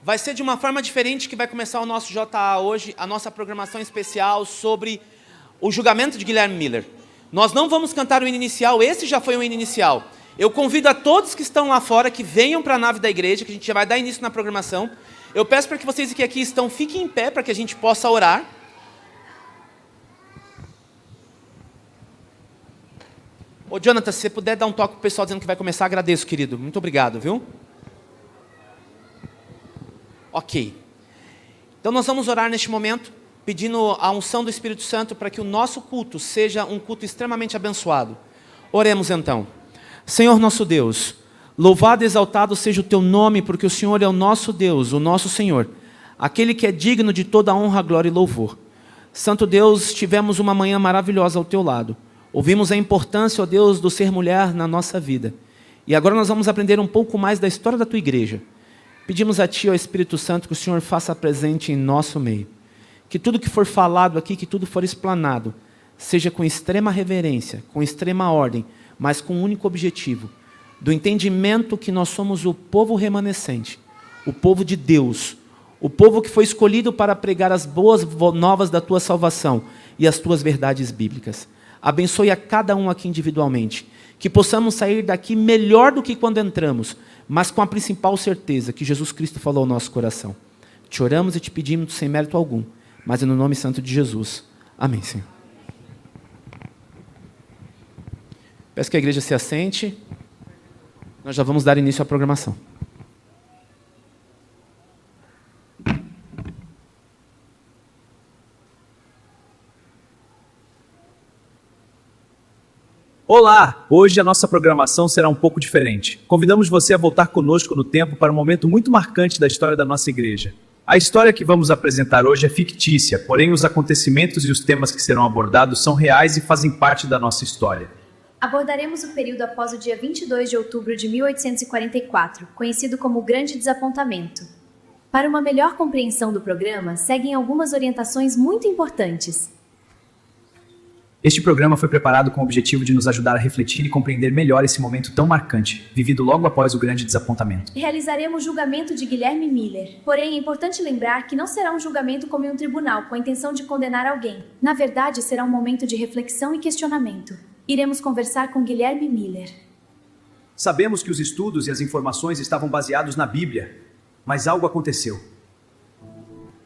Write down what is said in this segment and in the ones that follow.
Vai ser de uma forma diferente que vai começar o nosso JA hoje, a nossa programação especial sobre o julgamento de Guilherme Miller. Nós não vamos cantar o hino inicial, esse já foi o hino inicial. Eu convido a todos que estão lá fora, que venham para a nave da igreja, que a gente já vai dar início na programação. Eu peço para que vocês que aqui estão, fiquem em pé, para que a gente possa orar. Ô, Jonathan, se você puder dar um toque para o pessoal dizendo que vai começar, agradeço, querido. Muito obrigado, viu? Ok. Então nós vamos orar neste momento, pedindo a unção do Espírito Santo para que o nosso culto seja um culto extremamente abençoado. Oremos então. Senhor nosso Deus, louvado e exaltado seja o teu nome, porque o Senhor é o nosso Deus, o nosso Senhor, aquele que é digno de toda honra, glória e louvor. Santo Deus, tivemos uma manhã maravilhosa ao teu lado. Ouvimos a importância, ó Deus, do ser mulher na nossa vida. E agora nós vamos aprender um pouco mais da história da tua igreja. Pedimos a ti, ó Espírito Santo, que o Senhor faça presente em nosso meio. Que tudo que for falado aqui, que tudo for explanado, seja com extrema reverência, com extrema ordem, mas com um único objetivo, do entendimento que nós somos o povo remanescente, o povo de Deus, o povo que foi escolhido para pregar as boas novas da tua salvação e as tuas verdades bíblicas. Abençoe a cada um aqui individualmente, que possamos sair daqui melhor do que quando entramos, mas com a principal certeza que Jesus Cristo falou ao nosso coração. Te oramos e te pedimos sem mérito algum, mas é no nome santo de Jesus. Amém, Senhor. Peço que a igreja se assente. Nós já vamos dar início à programação. Olá! Hoje a nossa programação será um pouco diferente. Convidamos você a voltar conosco no tempo para um momento muito marcante da história da nossa igreja. A história que vamos apresentar hoje é fictícia, porém os acontecimentos e os temas que serão abordados são reais e fazem parte da nossa história. Abordaremos o período após o dia 22 de outubro de 1844, conhecido como o Grande Desapontamento. Para uma melhor compreensão do programa, seguem algumas orientações muito importantes. Este programa foi preparado com o objetivo de nos ajudar a refletir e compreender melhor esse momento tão marcante, vivido logo após o Grande Desapontamento. Realizaremos o julgamento de Guilherme Miller. Porém, é importante lembrar que não será um julgamento como em um tribunal, com a intenção de condenar alguém. Na verdade, será um momento de reflexão e questionamento. Iremos conversar com Guilherme Miller. Sabemos que os estudos e as informações estavam baseados na Bíblia, mas algo aconteceu.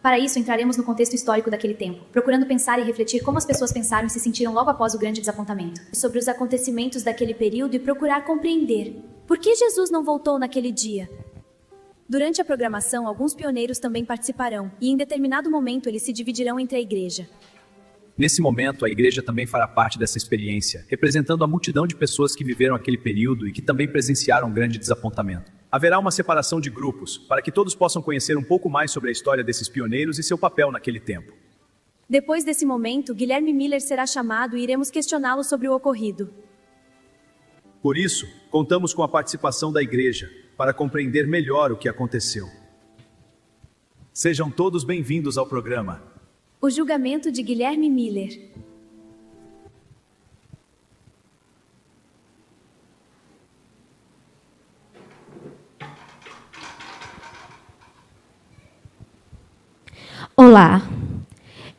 Para isso, entraremos no contexto histórico daquele tempo, procurando pensar e refletir como as pessoas pensaram e se sentiram logo após o Grande Desapontamento, sobre os acontecimentos daquele período e procurar compreender por que Jesus não voltou naquele dia. Durante a programação, alguns pioneiros também participarão, e em determinado momento eles se dividirão entre a igreja. Nesse momento, a igreja também fará parte dessa experiência, representando a multidão de pessoas que viveram aquele período e que também presenciaram um grande desapontamento. Haverá uma separação de grupos, para que todos possam conhecer um pouco mais sobre a história desses pioneiros e seu papel naquele tempo. Depois desse momento, Guilherme Miller será chamado e iremos questioná-lo sobre o ocorrido. Por isso, contamos com a participação da igreja, para compreender melhor o que aconteceu. Sejam todos bem-vindos ao programa. O julgamento de Guilherme Miller. Olá,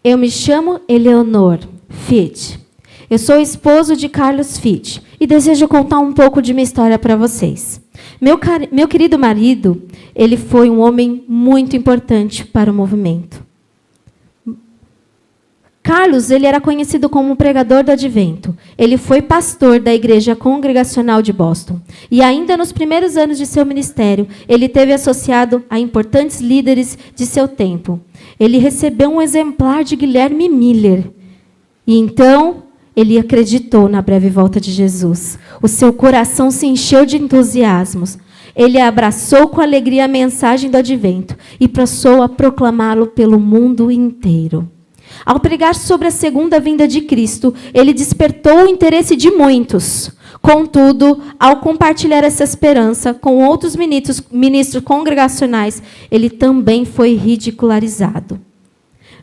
eu me chamo Eleonor Fitt. Eu sou esposo de Carlos Fitt e desejo contar um pouco de minha história para vocês. Meu querido marido, ele foi um homem muito importante para o movimento. Carlos, ele era conhecido como um pregador do advento. Ele foi pastor da Igreja Congregacional de Boston. E ainda nos primeiros anos de seu ministério, ele esteve associado a importantes líderes de seu tempo. Ele recebeu um exemplar de Guilherme Miller. E então, ele acreditou na breve volta de Jesus. O seu coração se encheu de entusiasmos. Ele abraçou com alegria a mensagem do advento e passou a proclamá-lo pelo mundo inteiro. Ao pregar sobre a segunda vinda de Cristo, ele despertou o interesse de muitos. Contudo, ao compartilhar essa esperança com outros ministros congregacionais, ele também foi ridicularizado.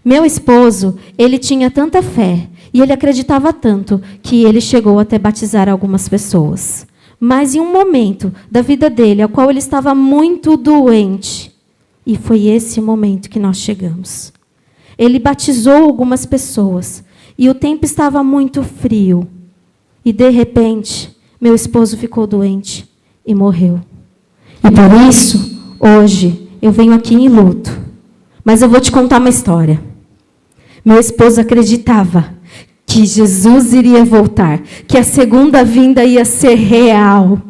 Meu esposo, ele tinha tanta fé e ele acreditava tanto que ele chegou até batizar algumas pessoas. Mas em um momento da vida dele, ao qual ele estava muito doente, E foi esse momento que nós chegamos. Ele batizou algumas pessoas e o tempo estava muito frio. E, de repente, meu esposo ficou doente e morreu. E por isso, hoje, eu venho aqui em luto. Mas eu vou te contar uma história. Meu esposo acreditava que Jesus iria voltar, que a segunda vinda ia ser real.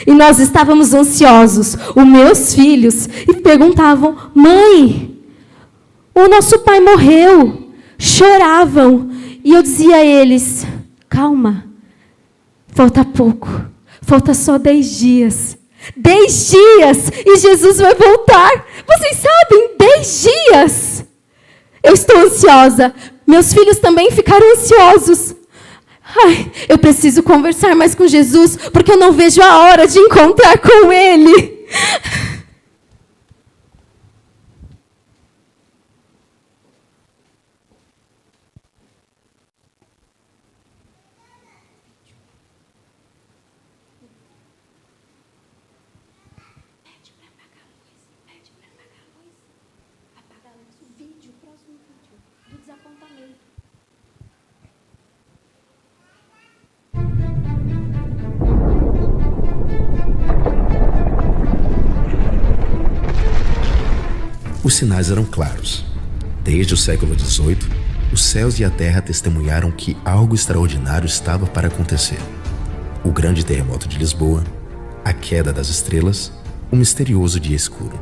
E nós estávamos ansiosos, os meus filhos, e perguntavam: mãe, o nosso pai morreu. Choravam. E eu dizia a eles: calma, falta pouco, falta só 10 dias. 10 dias e Jesus vai voltar. Vocês sabem, 10 dias. Eu estou ansiosa. Meus filhos também ficaram ansiosos. Ai, eu preciso conversar mais com Jesus, porque eu não vejo a hora de encontrar com Ele. Os sinais eram claros. Desde o século XVIII, os céus e a terra testemunharam que algo extraordinário estava para acontecer. O grande terremoto de Lisboa, a queda das estrelas, o misterioso dia escuro.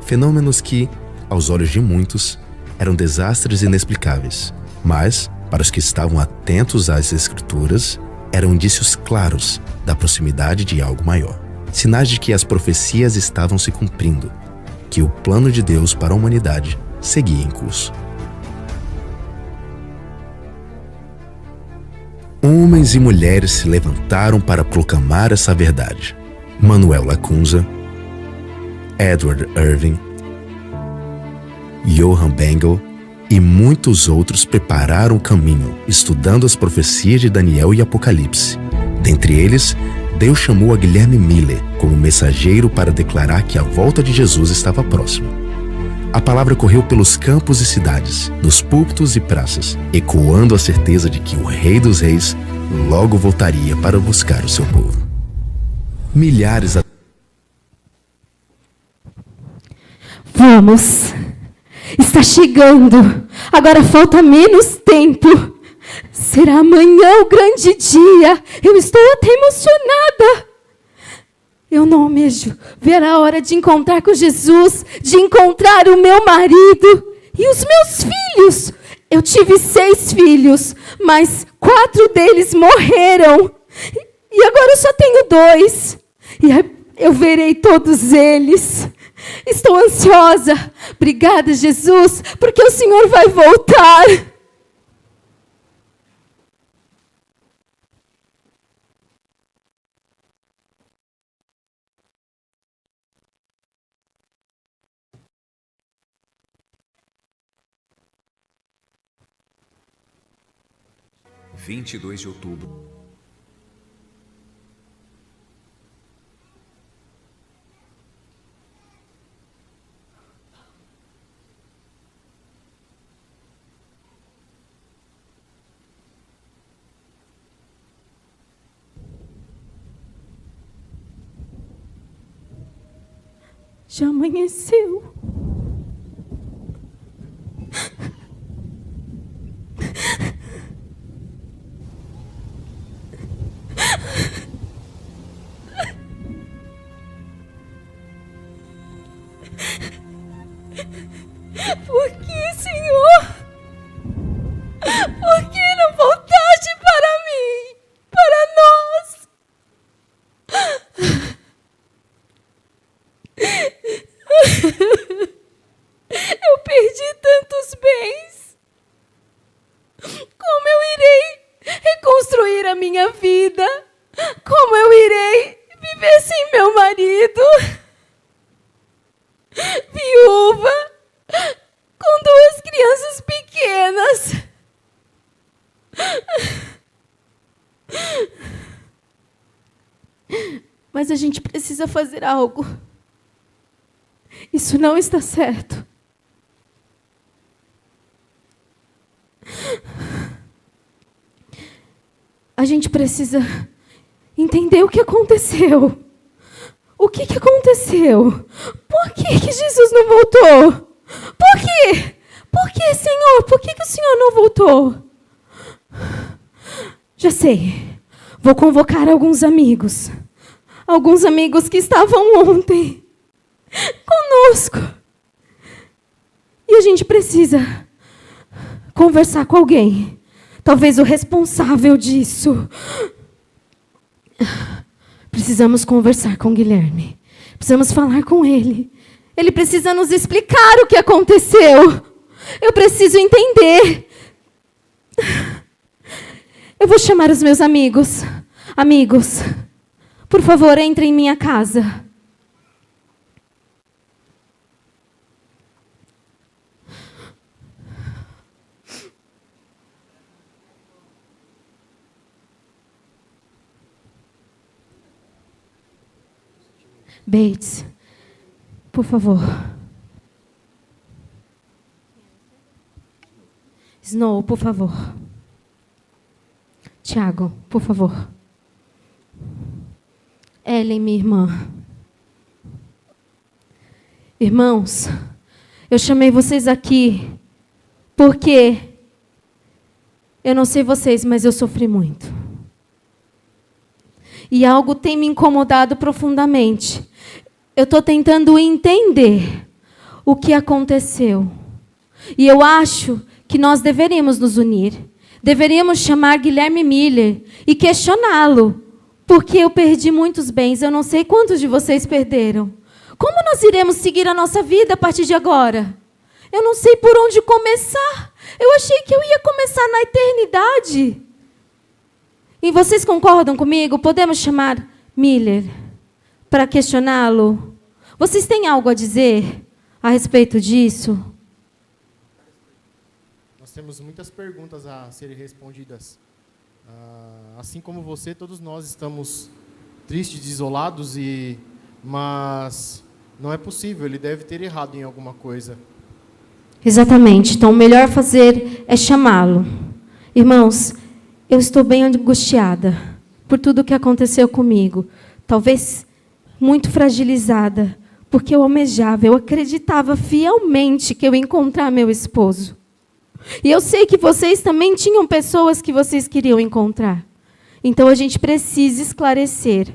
Fenômenos que, aos olhos de muitos, eram desastres inexplicáveis, mas, para os que estavam atentos às Escrituras, eram indícios claros da proximidade de algo maior. Sinais de que as profecias estavam se cumprindo, que o plano de Deus para a humanidade seguia em curso. Homens e mulheres se levantaram para proclamar essa verdade. Manuel Lacunza, Edward Irving, Johann Bengel e muitos outros prepararam o caminho, estudando as profecias de Daniel e Apocalipse. Dentre eles, Deus chamou a Guilherme Miller como mensageiro para declarar que a volta de Jesus estava próxima. A palavra correu pelos campos e cidades, nos púlpitos e praças, ecoando a certeza de que o Rei dos Reis logo voltaria para buscar o seu povo. Milhares. Vamos! Está chegando! Agora falta menos tempo! Será amanhã o grande dia! Eu estou até emocionada! Eu não almejo ver a hora de encontrar com Jesus, de encontrar o meu marido e os meus filhos. Eu tive 6 filhos, mas 4 deles morreram. E agora eu só tenho 2. E eu verei todos eles. Estou ansiosa. Obrigada, Jesus, porque o Senhor vai voltar. – 22 de outubro. Já amanheceu. Por que, Senhor? Por que não voltaste para mim? Para nós? Eu perdi tantos bens. Como eu irei reconstruir a minha vida? Como eu irei viver sem meu marido? Viúva, com 2 crianças pequenas. Mas a gente precisa fazer algo. E isso não está certo. A gente precisa entender o que aconteceu. O que aconteceu? Por que Jesus não voltou? Por quê? Por que, Senhor? Por que o Senhor não voltou? Já sei. Vou convocar alguns amigos. Alguns amigos que estavam ontem conosco. E a gente precisa conversar com alguém. Talvez o responsável disso. Precisamos conversar com o Guilherme. Precisamos falar com ele. Ele precisa nos explicar o que aconteceu. Eu preciso entender. Eu vou chamar os meus amigos. Amigos, por favor, entrem em minha casa. Bates, por favor. Snow, por favor. Tiago, por favor. Ellen, minha irmã. Irmãos, eu chamei vocês aqui porque eu não sei vocês, mas eu sofri muito. E algo tem me incomodado profundamente. Eu estou tentando entender o que aconteceu. E eu acho que nós deveríamos nos unir. Deveríamos chamar Guilherme Miller e questioná-lo. Porque eu perdi muitos bens. Eu não sei quantos de vocês perderam. Como nós iremos seguir a nossa vida a partir de agora? Eu não sei por onde começar. Eu achei que eu ia começar na eternidade. E vocês concordam comigo? Podemos chamar Miller para questioná-lo? Vocês têm algo a dizer a respeito disso? Nós temos muitas perguntas a serem respondidas. Assim como você, todos nós estamos tristes, isolados, mas não é possível, ele deve ter errado em alguma coisa. Exatamente. Então, o melhor fazer é chamá-lo. Irmãos, eu estou bem angustiada por tudo o que aconteceu comigo. Talvez muito fragilizada, porque eu almejava, eu acreditava fielmente que eu ia encontrar meu esposo. E eu sei que vocês também tinham pessoas que vocês queriam encontrar. Então, a gente precisa esclarecer.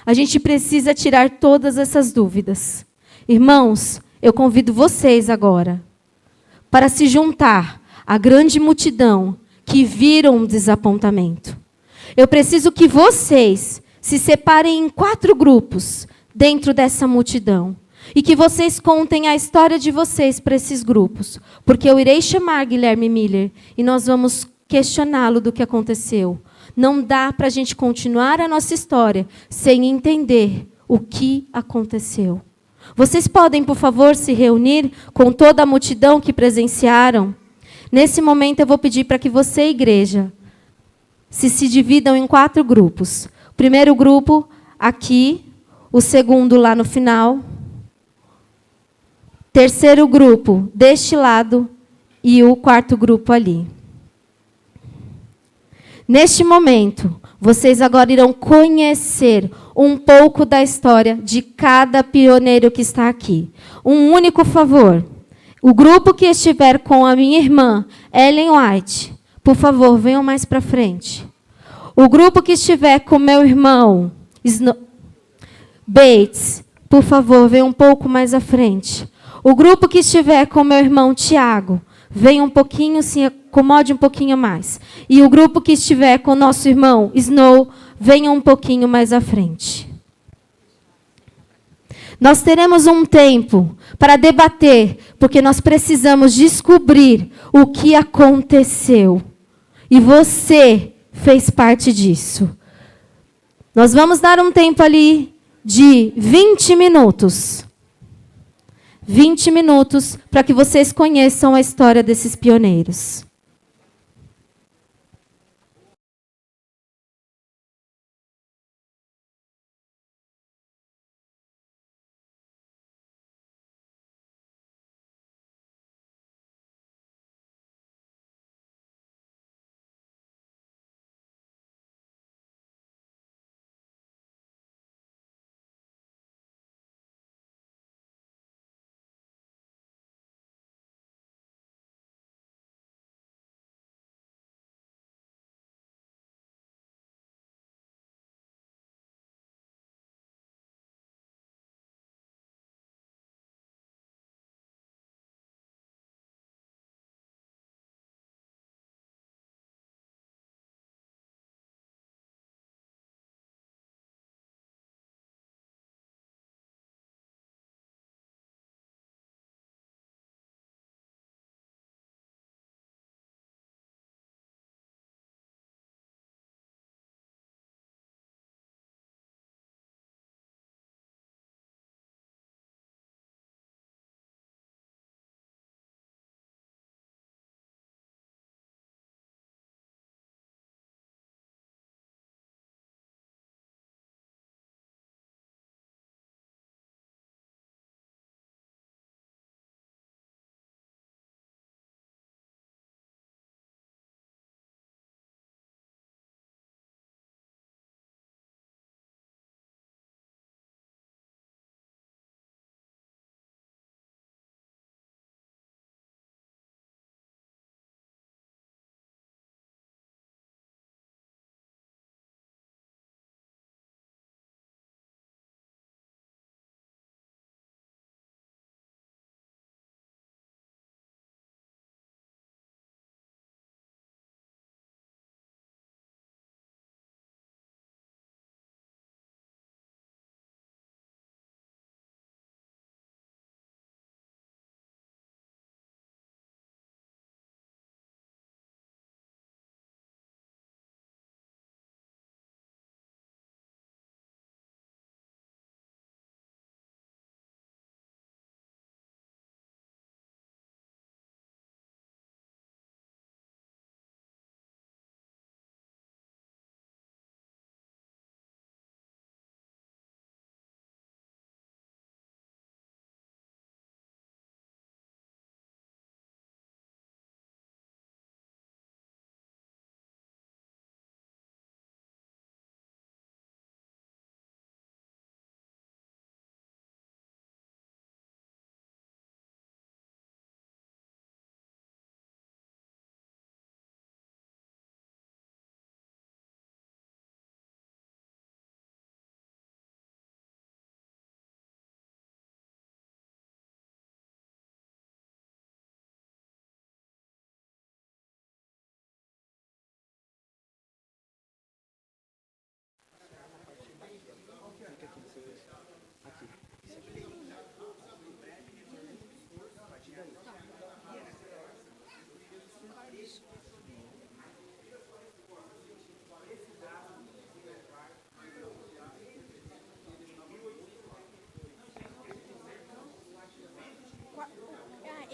A gente precisa tirar todas essas dúvidas. Irmãos, eu convido vocês agora para se juntar à grande multidão que viram um desapontamento. Eu preciso que vocês se separem em 4 grupos dentro dessa multidão. E que vocês contem a história de vocês para esses grupos. Porque eu irei chamar Guilherme Miller e nós vamos questioná-lo do que aconteceu. Não dá para a gente continuar a nossa história sem entender o que aconteceu. Vocês podem, por favor, se reunir com toda a multidão que presenciaram? Nesse momento, eu vou pedir para que você, igreja, se dividam em 4 grupos. O primeiro grupo, aqui. O segundo, lá no final. Terceiro grupo, deste lado. E o 4º grupo ali. Neste momento, vocês agora irão conhecer um pouco da história de cada pioneiro que está aqui. Um único favor. O grupo que estiver com a minha irmã, Ellen White, por favor, venham mais para frente. O grupo que estiver com meu irmão, Bates, por favor, venham um pouco mais à frente. O grupo que estiver com meu irmão, Tiago, venha um pouquinho, se acomode um pouquinho mais. E o grupo que estiver com o nosso irmão, Snow, venha um pouquinho mais à frente. Nós teremos um tempo para debater, porque nós precisamos descobrir o que aconteceu. E você fez parte disso. Nós vamos dar um tempo ali de 20 minutos. 20 minutos para que vocês conheçam a história desses pioneiros.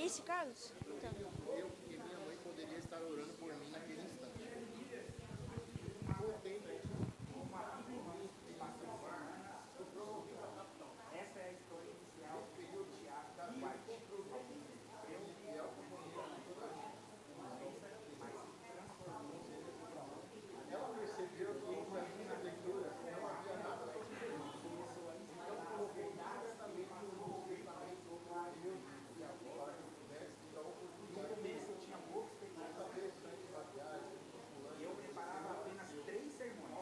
isso, Carlos? Então. Eu e minha mãe poderia estar orando por mim naquele instante. Essa é a história inicial do Tiago Ela percebeu que entre as minhas leituras não havia nada diferente. Então colocou imediatamente no pensamento e agora, né? Então, no começo eu tinha pouca experiência da viagem. E eu preparava apenas 3 sermões.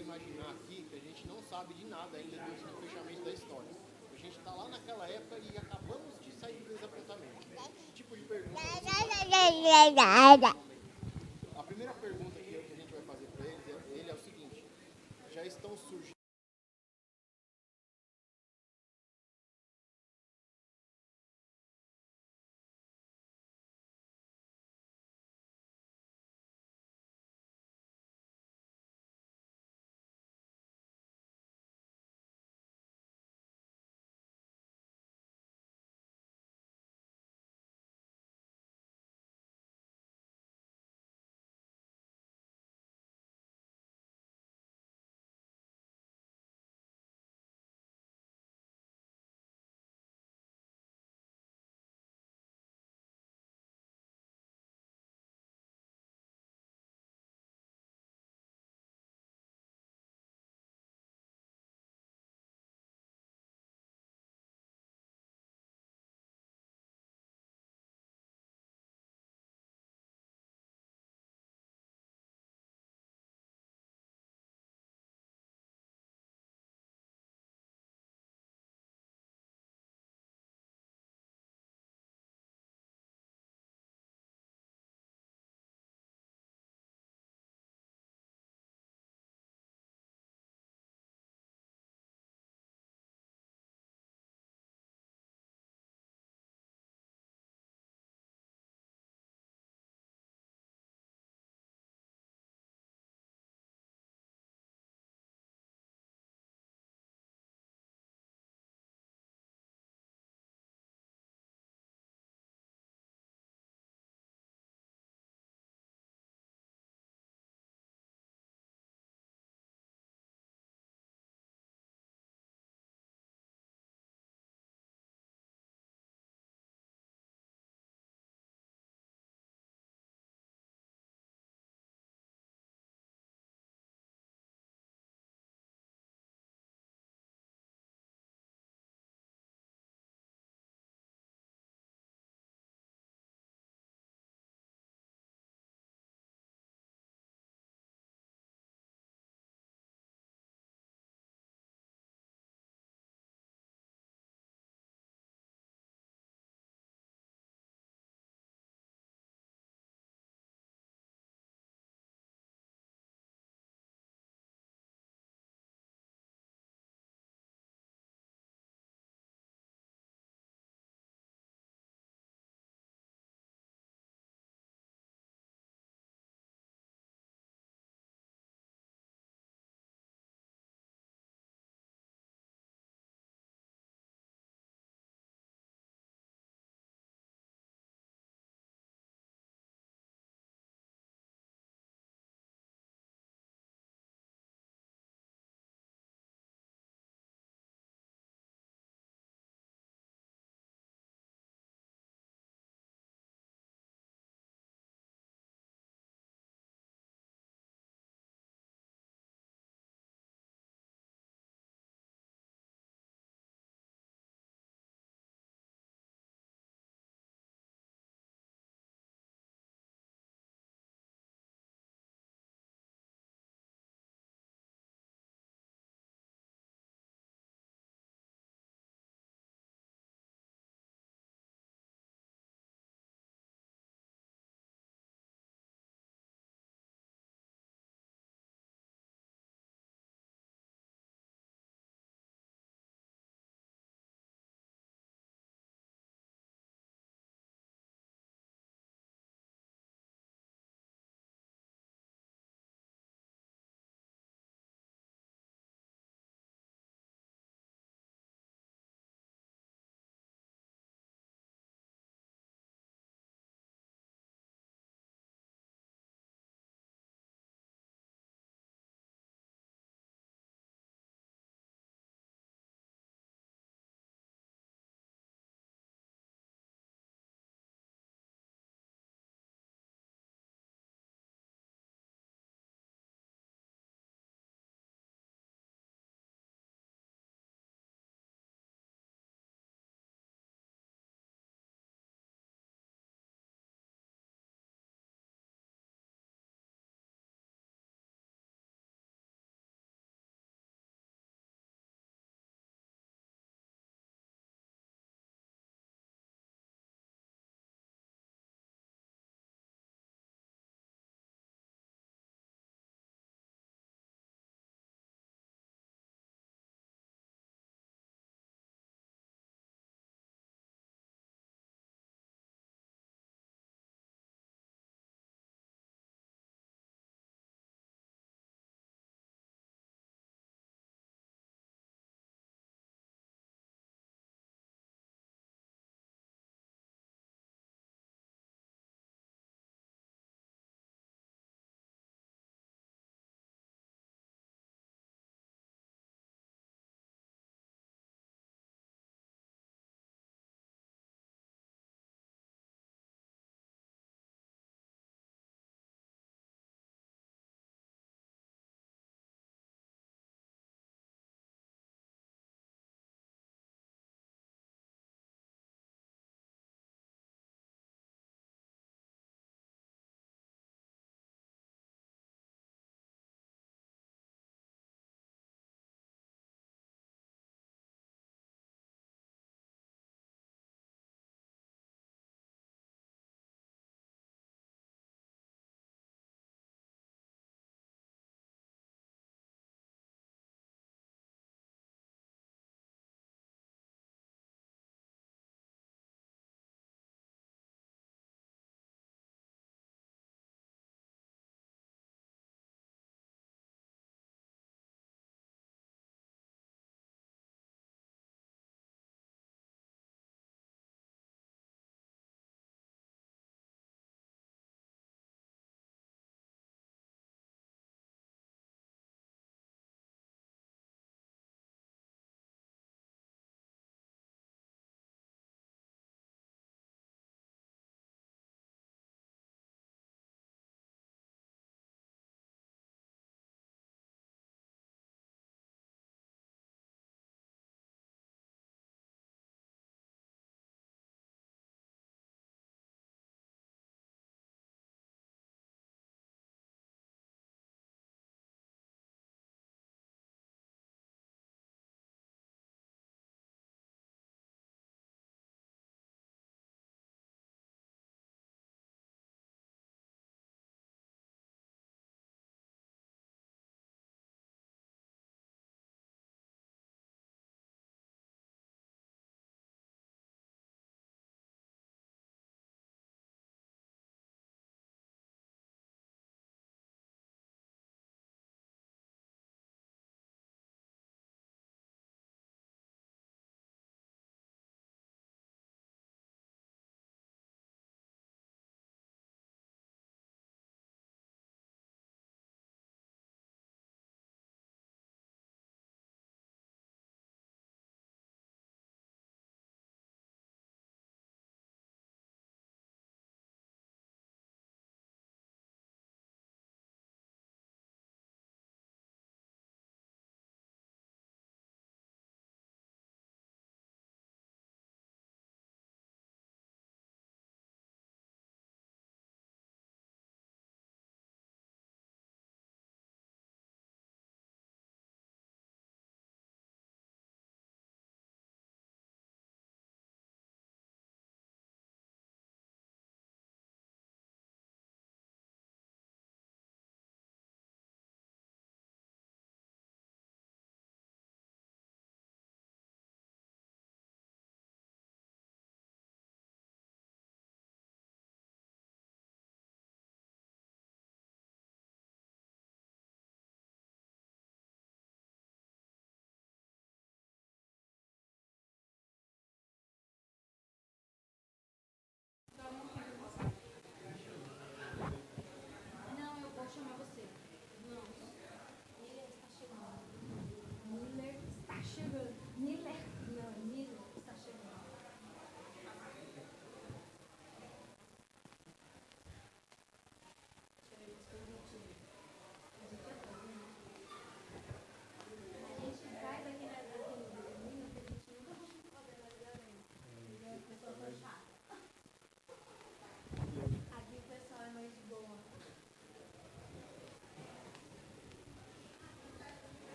imaginar aqui que a gente não sabe de nada ainda do fechamento da história. A gente está lá naquela época e acabamos de sair do desapontamento. Que tipo de pergunta? A primeira pergunta que a gente vai fazer para ele é o seguinte: já estão surgindo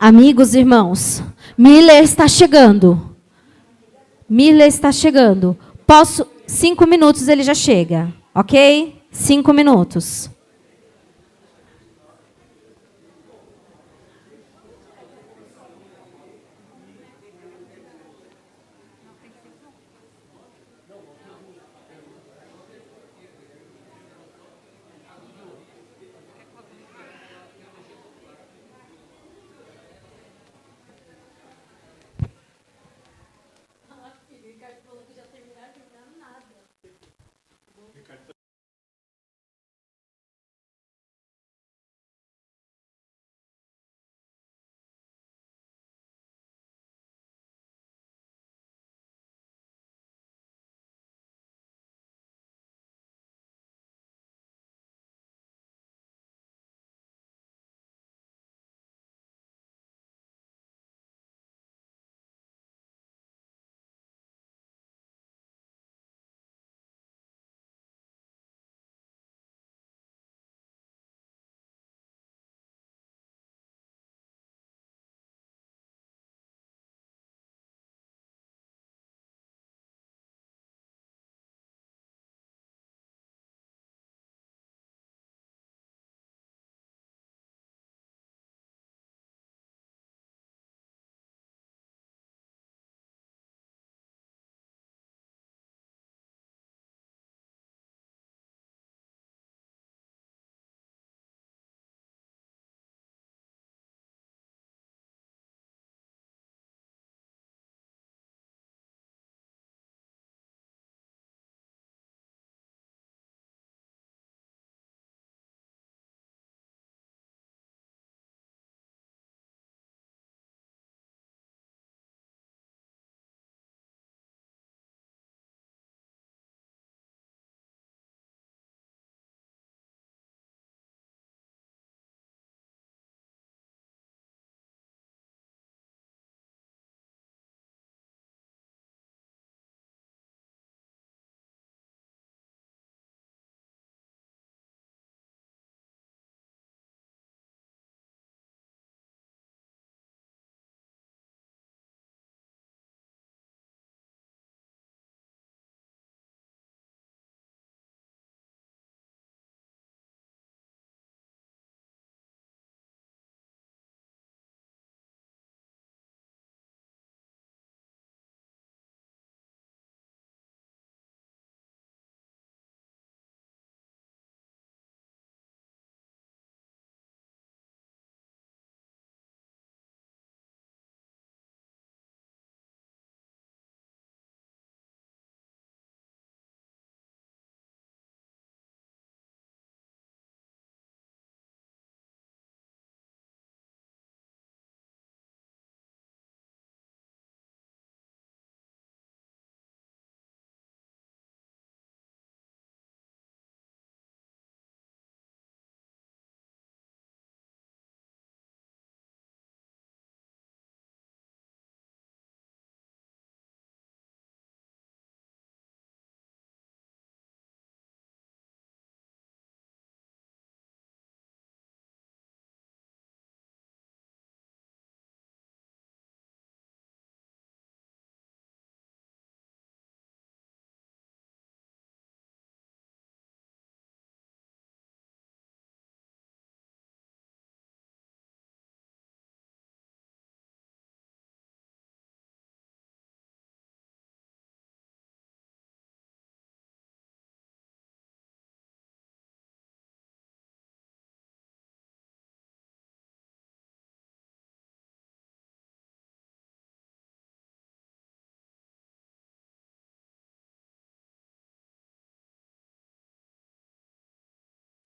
Amigos, irmãos, Miller está chegando. Miller está chegando. 5 minutos ele já chega, ok? 5 minutos.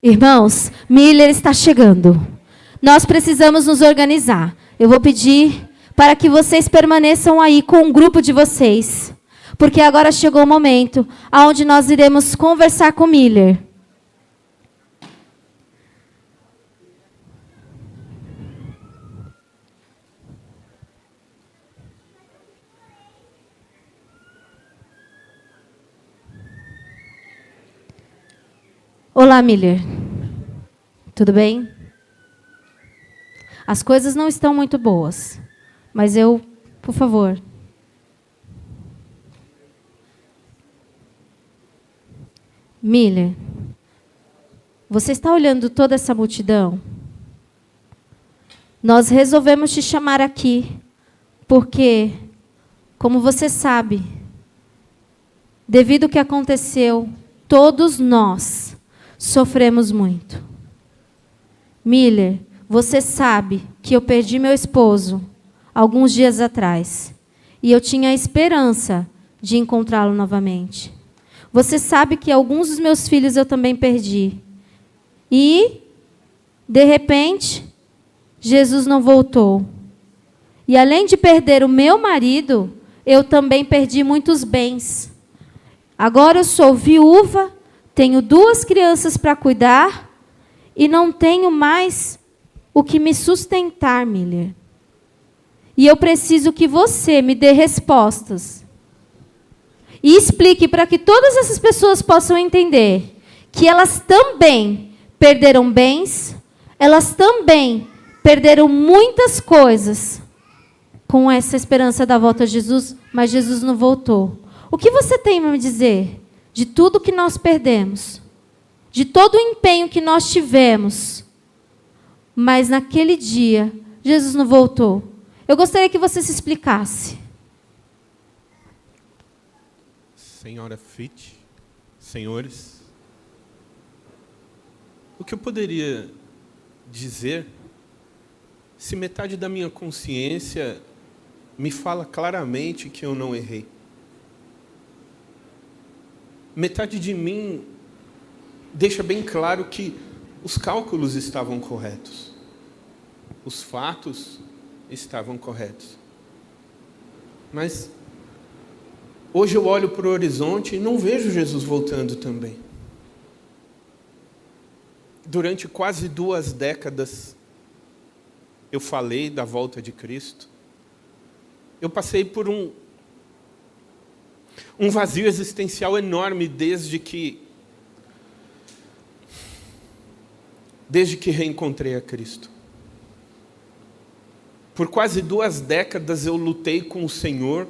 Irmãos, Miller está chegando. Nós precisamos nos organizar. Eu vou pedir para que vocês permaneçam aí com um grupo de vocês, porque agora chegou o momento onde nós iremos conversar com Miller. Olá, Miller. Tudo bem? As coisas não estão muito boas. Mas eu, por favor. Miller, você está olhando toda essa multidão? Nós resolvemos te chamar aqui porque, como você sabe, devido ao que aconteceu, todos nós sofremos muito. Miller, você sabe que eu perdi meu esposo alguns dias atrás e eu tinha a esperança de encontrá-lo novamente. Você sabe que alguns dos meus filhos eu também perdi. E, de repente, Jesus não voltou. E além de perder o meu marido, eu também perdi muitos bens. Agora eu sou viúva, tenho 2 crianças para cuidar e não tenho mais o que me sustentar, Miller. E eu preciso que você me dê respostas. E explique para que todas essas pessoas possam entender que elas também perderam bens, elas também perderam muitas coisas com essa esperança da volta de Jesus, mas Jesus não voltou. O que você tem a me dizer de tudo que nós perdemos, de todo o empenho que nós tivemos, mas naquele dia Jesus não voltou? Eu gostaria que você se explicasse. Senhora Fitch, senhores, o que eu poderia dizer se metade da minha consciência me fala claramente que eu não errei? Metade de mim deixa bem claro que os cálculos estavam corretos, os fatos estavam corretos. Mas hoje eu olho para o horizonte e não vejo Jesus voltando também. Durante quase 2 décadas, eu falei da volta de Cristo. Eu passei por um vazio existencial enorme desde que reencontrei a Cristo. Por quase 2 décadas eu lutei com o Senhor,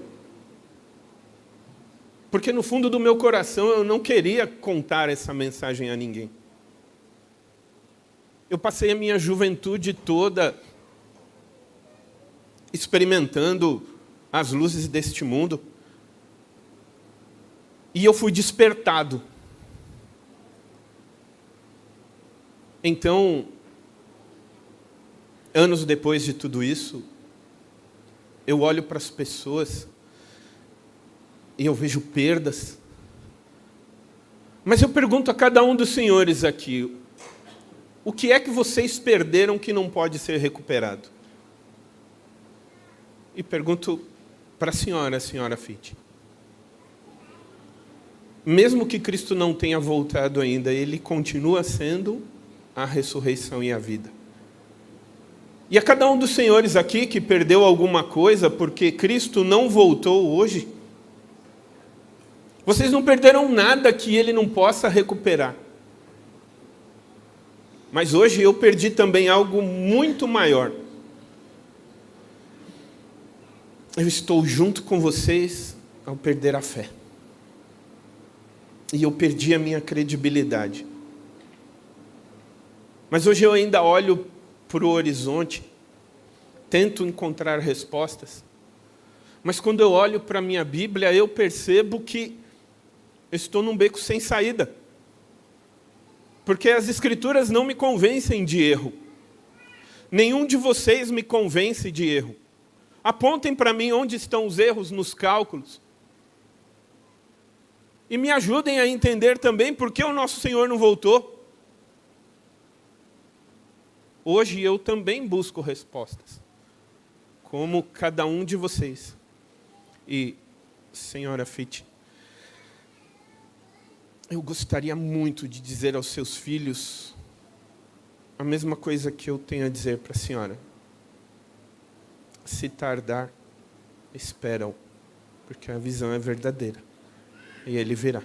porque no fundo do meu coração eu não queria contar essa mensagem a ninguém. Eu passei a minha juventude toda experimentando as luzes deste mundo, e eu fui despertado. Então, anos depois de tudo isso, eu olho para as pessoas e eu vejo perdas. Mas eu pergunto a cada um dos senhores aqui, o que é que vocês perderam que não pode ser recuperado? E pergunto para a senhora Fitch. Mesmo que Cristo não tenha voltado ainda, Ele continua sendo a ressurreição e a vida. E a cada um dos senhores aqui que perdeu alguma coisa porque Cristo não voltou hoje, vocês não perderam nada que Ele não possa recuperar. Mas hoje eu perdi também algo muito maior. Eu estou junto com vocês ao perder a fé. E eu perdi a minha credibilidade. Mas hoje eu ainda olho para o horizonte, tento encontrar respostas. Mas quando eu olho para a minha Bíblia, eu percebo que eu estou num beco sem saída. Porque as Escrituras não me convencem de erro. Nenhum de vocês me convence de erro. Apontem para mim onde estão os erros nos cálculos. E me ajudem a entender também por que o nosso Senhor não voltou. Hoje eu também busco respostas, como cada um de vocês. E, senhora Fitch, eu gostaria muito de dizer aos seus filhos a mesma coisa que eu tenho a dizer para a senhora. Se tardar, espera-o, porque a visão é verdadeira. E ele virá.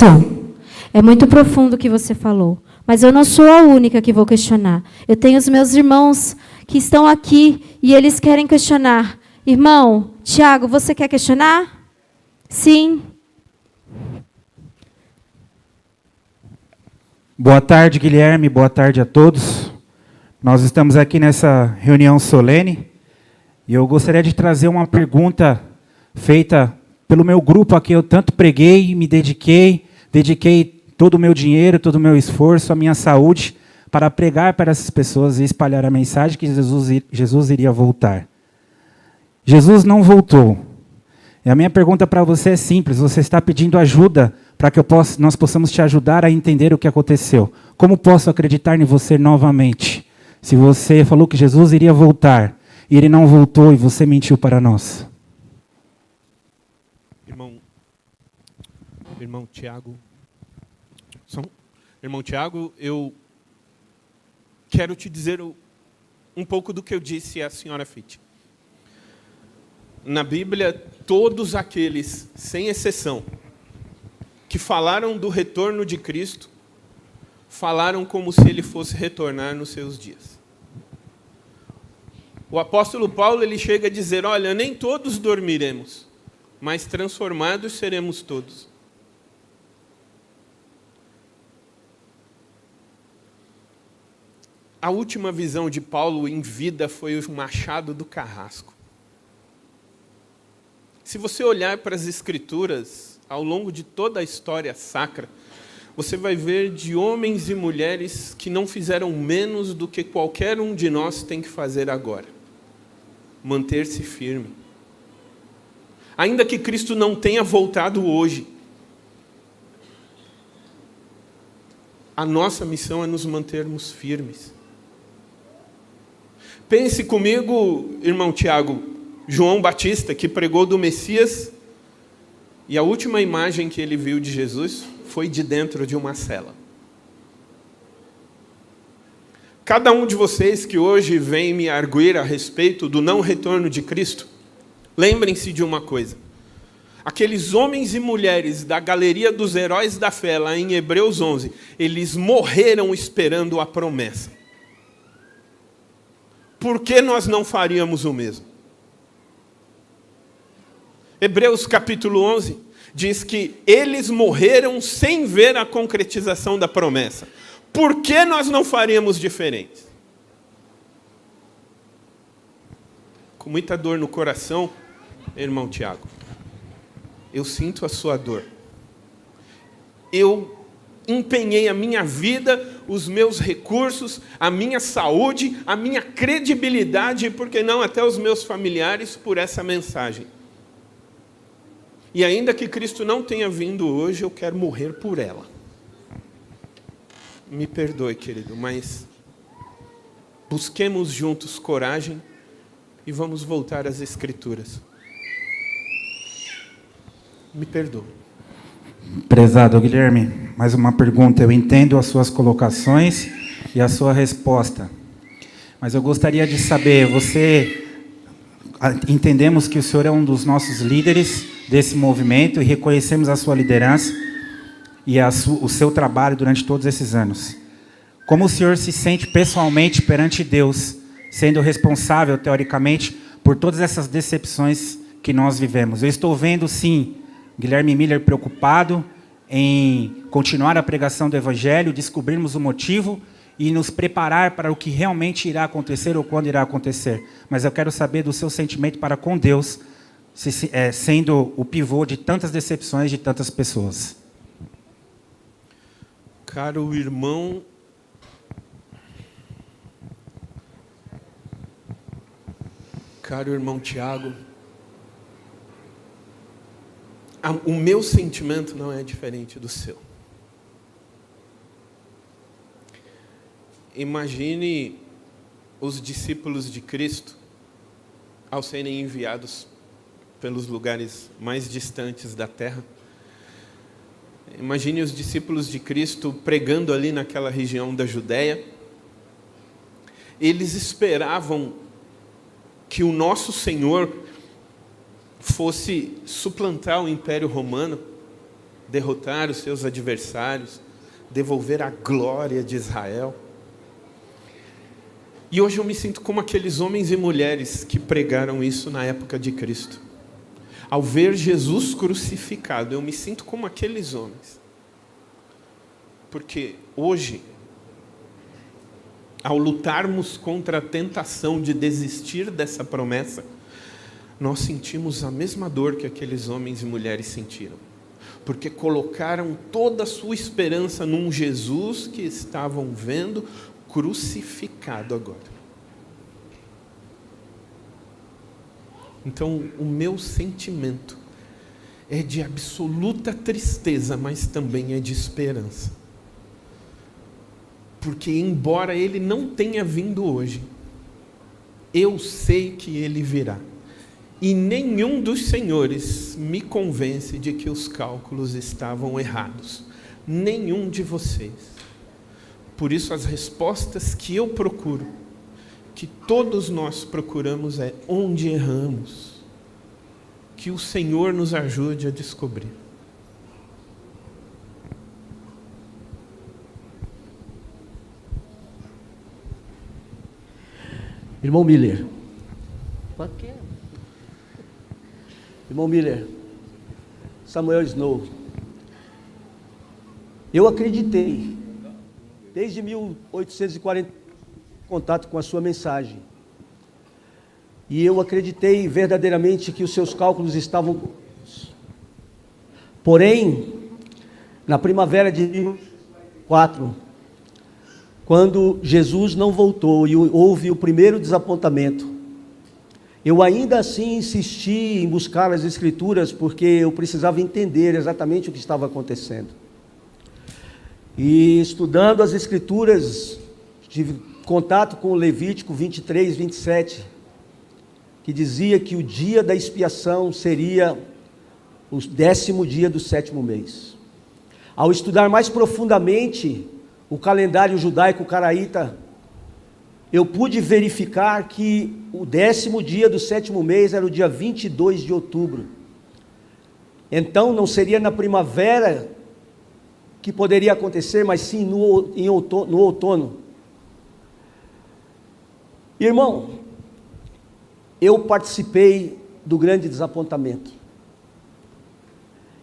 São. É muito profundo o que você falou. Mas eu não sou a única que vou questionar. Eu tenho os meus irmãos que estão aqui e eles querem questionar. Irmão, Tiago, você quer questionar? Sim. Boa tarde, Guilherme. Boa tarde a todos. Nós estamos aqui nessa reunião solene e eu gostaria de trazer uma pergunta feita pelo meu grupo a quem eu tanto preguei, me dediquei todo o meu dinheiro, todo o meu esforço, a minha saúde para pregar para essas pessoas e espalhar a mensagem que Jesus iria voltar. Jesus não voltou. E a minha pergunta para você é simples. Você está pedindo ajuda para que nós possamos te ajudar a entender o que aconteceu. Como posso acreditar em você novamente? Se você falou que Jesus iria voltar e ele não voltou e você mentiu para nós. Irmão Tiago, eu quero te dizer um pouco do que eu disse à senhora Fitt. Na Bíblia, todos aqueles, sem exceção, que falaram do retorno de Cristo, falaram como se ele fosse retornar nos seus dias. O apóstolo Paulo ele chega a dizer, olha, nem todos dormiremos, mas transformados seremos todos. A última visão de Paulo em vida foi o machado do carrasco. Se você olhar para as Escrituras, ao longo de toda a história sacra, você vai ver de homens e mulheres que não fizeram menos do que qualquer um de nós tem que fazer agora. Manter-se firme. Ainda que Cristo não tenha voltado hoje, a nossa missão é nos mantermos firmes. Pense comigo, irmão Tiago, João Batista, que pregou do Messias, e a última imagem que ele viu de Jesus foi de dentro de uma cela. Cada um de vocês que hoje vem me arguir a respeito do não retorno de Cristo, lembrem-se de uma coisa. Aqueles homens e mulheres da galeria dos heróis da fé, lá em Hebreus 11, eles morreram esperando a promessa. Por que nós não faríamos o mesmo? Hebreus capítulo 11 diz que eles morreram sem ver a concretização da promessa. Por que nós não faríamos diferente? Com muita dor no coração, irmão Tiago, eu sinto a sua dor. Eu empenhei a minha vida, os meus recursos, a minha saúde, a minha credibilidade, e por que não até os meus familiares, por essa mensagem. E ainda que Cristo não tenha vindo hoje, eu quero morrer por ela. Me perdoe, querido, mas busquemos juntos coragem e vamos voltar às Escrituras. Me perdoe. Prezado Guilherme, mais uma pergunta. Eu entendo as suas colocações e a sua resposta. Mas eu gostaria de saber, entendemos que o senhor é um dos nossos líderes desse movimento e reconhecemos a sua liderança e o seu trabalho durante todos esses anos. Como o senhor se sente pessoalmente perante Deus, sendo responsável, teoricamente, por todas essas decepções que nós vivemos? Eu estou vendo, sim, Guilherme Miller preocupado em continuar a pregação do Evangelho, descobrirmos o motivo e nos preparar para o que realmente irá acontecer ou quando irá acontecer. Mas eu quero saber do seu sentimento para com Deus, sendo o pivô de tantas decepções de tantas pessoas. Caro irmão, Tiago, o meu sentimento não é diferente do seu. Imagine os discípulos de Cristo, ao serem enviados pelos lugares mais distantes da terra. Imagine os discípulos de Cristo pregando ali naquela região da Judéia. Eles esperavam que o nosso Senhor fosse suplantar o Império Romano, derrotar os seus adversários, devolver a glória de Israel. E hoje eu me sinto como aqueles homens e mulheres que pregaram isso na época de Cristo. Ao ver Jesus crucificado, eu me sinto como aqueles homens. Porque hoje, ao lutarmos contra a tentação de desistir dessa promessa, nós sentimos a mesma dor que aqueles homens e mulheres sentiram. Porque colocaram toda a sua esperança num Jesus que estavam vendo crucificado agora. Então, o meu sentimento é de absoluta tristeza, mas também é de esperança. Porque, embora ele não tenha vindo hoje, eu sei que ele virá. E nenhum dos senhores me convence de que os cálculos estavam errados. Nenhum de vocês. Por isso, as respostas que eu procuro, que todos nós procuramos, é onde erramos. Que o Senhor nos ajude a descobrir. Irmão Miller. Irmão Miller, Samuel Snow. Eu acreditei, desde 1840, contato com a sua mensagem. E eu acreditei verdadeiramente que os seus cálculos estavam corretos. Porém, na primavera de 1904, quando Jesus não voltou e houve o primeiro desapontamento, eu ainda assim insisti em buscar as Escrituras, porque eu precisava entender exatamente o que estava acontecendo. E estudando as Escrituras, tive contato com o Levítico 23, 27, que dizia que o dia da expiação seria o 10º dia do 7º mês. Ao estudar mais profundamente o calendário judaico caraíta, eu pude verificar que o 10º dia do 7º mês era o dia 22 de outubro. Então, não seria na primavera que poderia acontecer, mas sim no outono. Irmão, eu participei do grande desapontamento.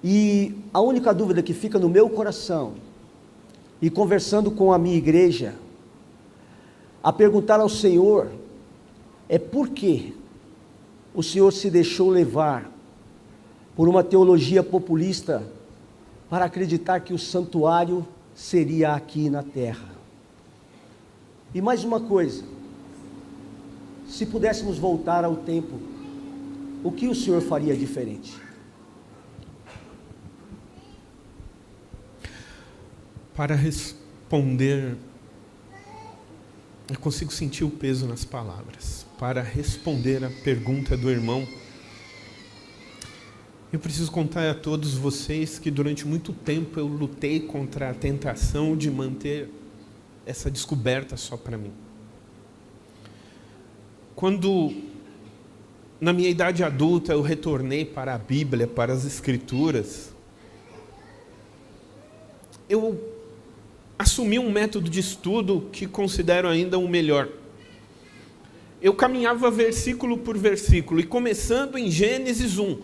E a única dúvida que fica no meu coração, e conversando com a minha igreja, a perguntar ao Senhor, é por que o Senhor se deixou levar por uma teologia populista para acreditar que o santuário seria aqui na terra. E mais uma coisa, se pudéssemos voltar ao tempo, o que o Senhor faria diferente? Para responder, eu consigo sentir o peso nas palavras. Para responder a pergunta do irmão, eu preciso contar a todos vocês que durante muito tempo eu lutei contra a tentação de manter essa descoberta só para mim. Quando, na minha idade adulta, eu retornei para a Bíblia, para as Escrituras, eu assumi um método de estudo que considero ainda o melhor. Eu caminhava versículo por versículo, e começando em Gênesis 1.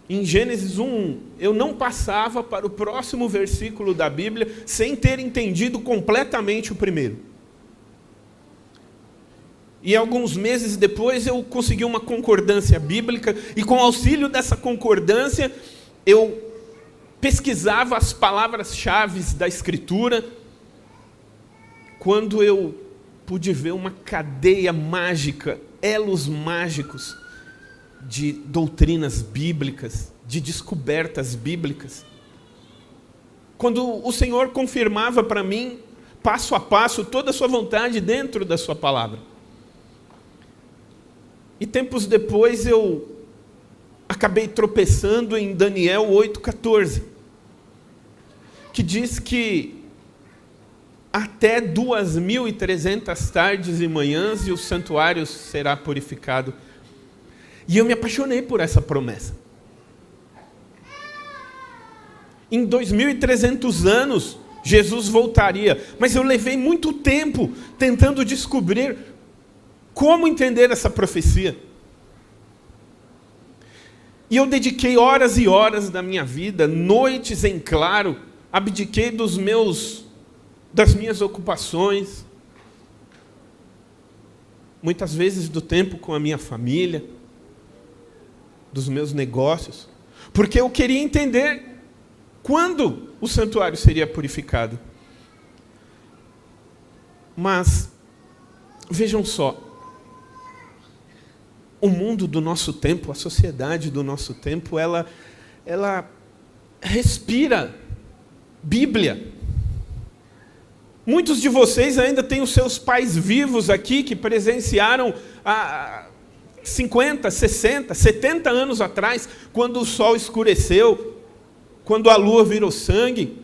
Em Gênesis 1, eu não passava para o próximo versículo da Bíblia sem ter entendido completamente o primeiro. E alguns meses depois eu consegui uma concordância bíblica, e com o auxílio dessa concordância, eu pesquisava as palavras-chave da Escritura, quando eu pude ver uma cadeia mágica, elos mágicos de doutrinas bíblicas, de descobertas bíblicas. Quando o Senhor confirmava para mim, passo a passo, toda a sua vontade dentro da sua palavra. E tempos depois eu acabei tropeçando em Daniel 8,14, que diz que até 2.300 tardes e manhãs e o santuário será purificado. E eu me apaixonei por essa promessa. em 2300 anos Jesus voltaria. Mas eu levei muito tempo tentando descobrir como entender essa profecia. E eu dediquei horas e horas da minha vida, noites em claro, abdiquei das minhas ocupações, muitas vezes do tempo com a minha família, dos meus negócios, porque eu queria entender quando o santuário seria purificado. Mas, vejam só, o mundo do nosso tempo, a sociedade do nosso tempo, ela respira Bíblia. Muitos de vocês ainda têm os seus pais vivos aqui, que presenciaram há 50, 60, 70 anos atrás, quando o sol escureceu, quando a lua virou sangue.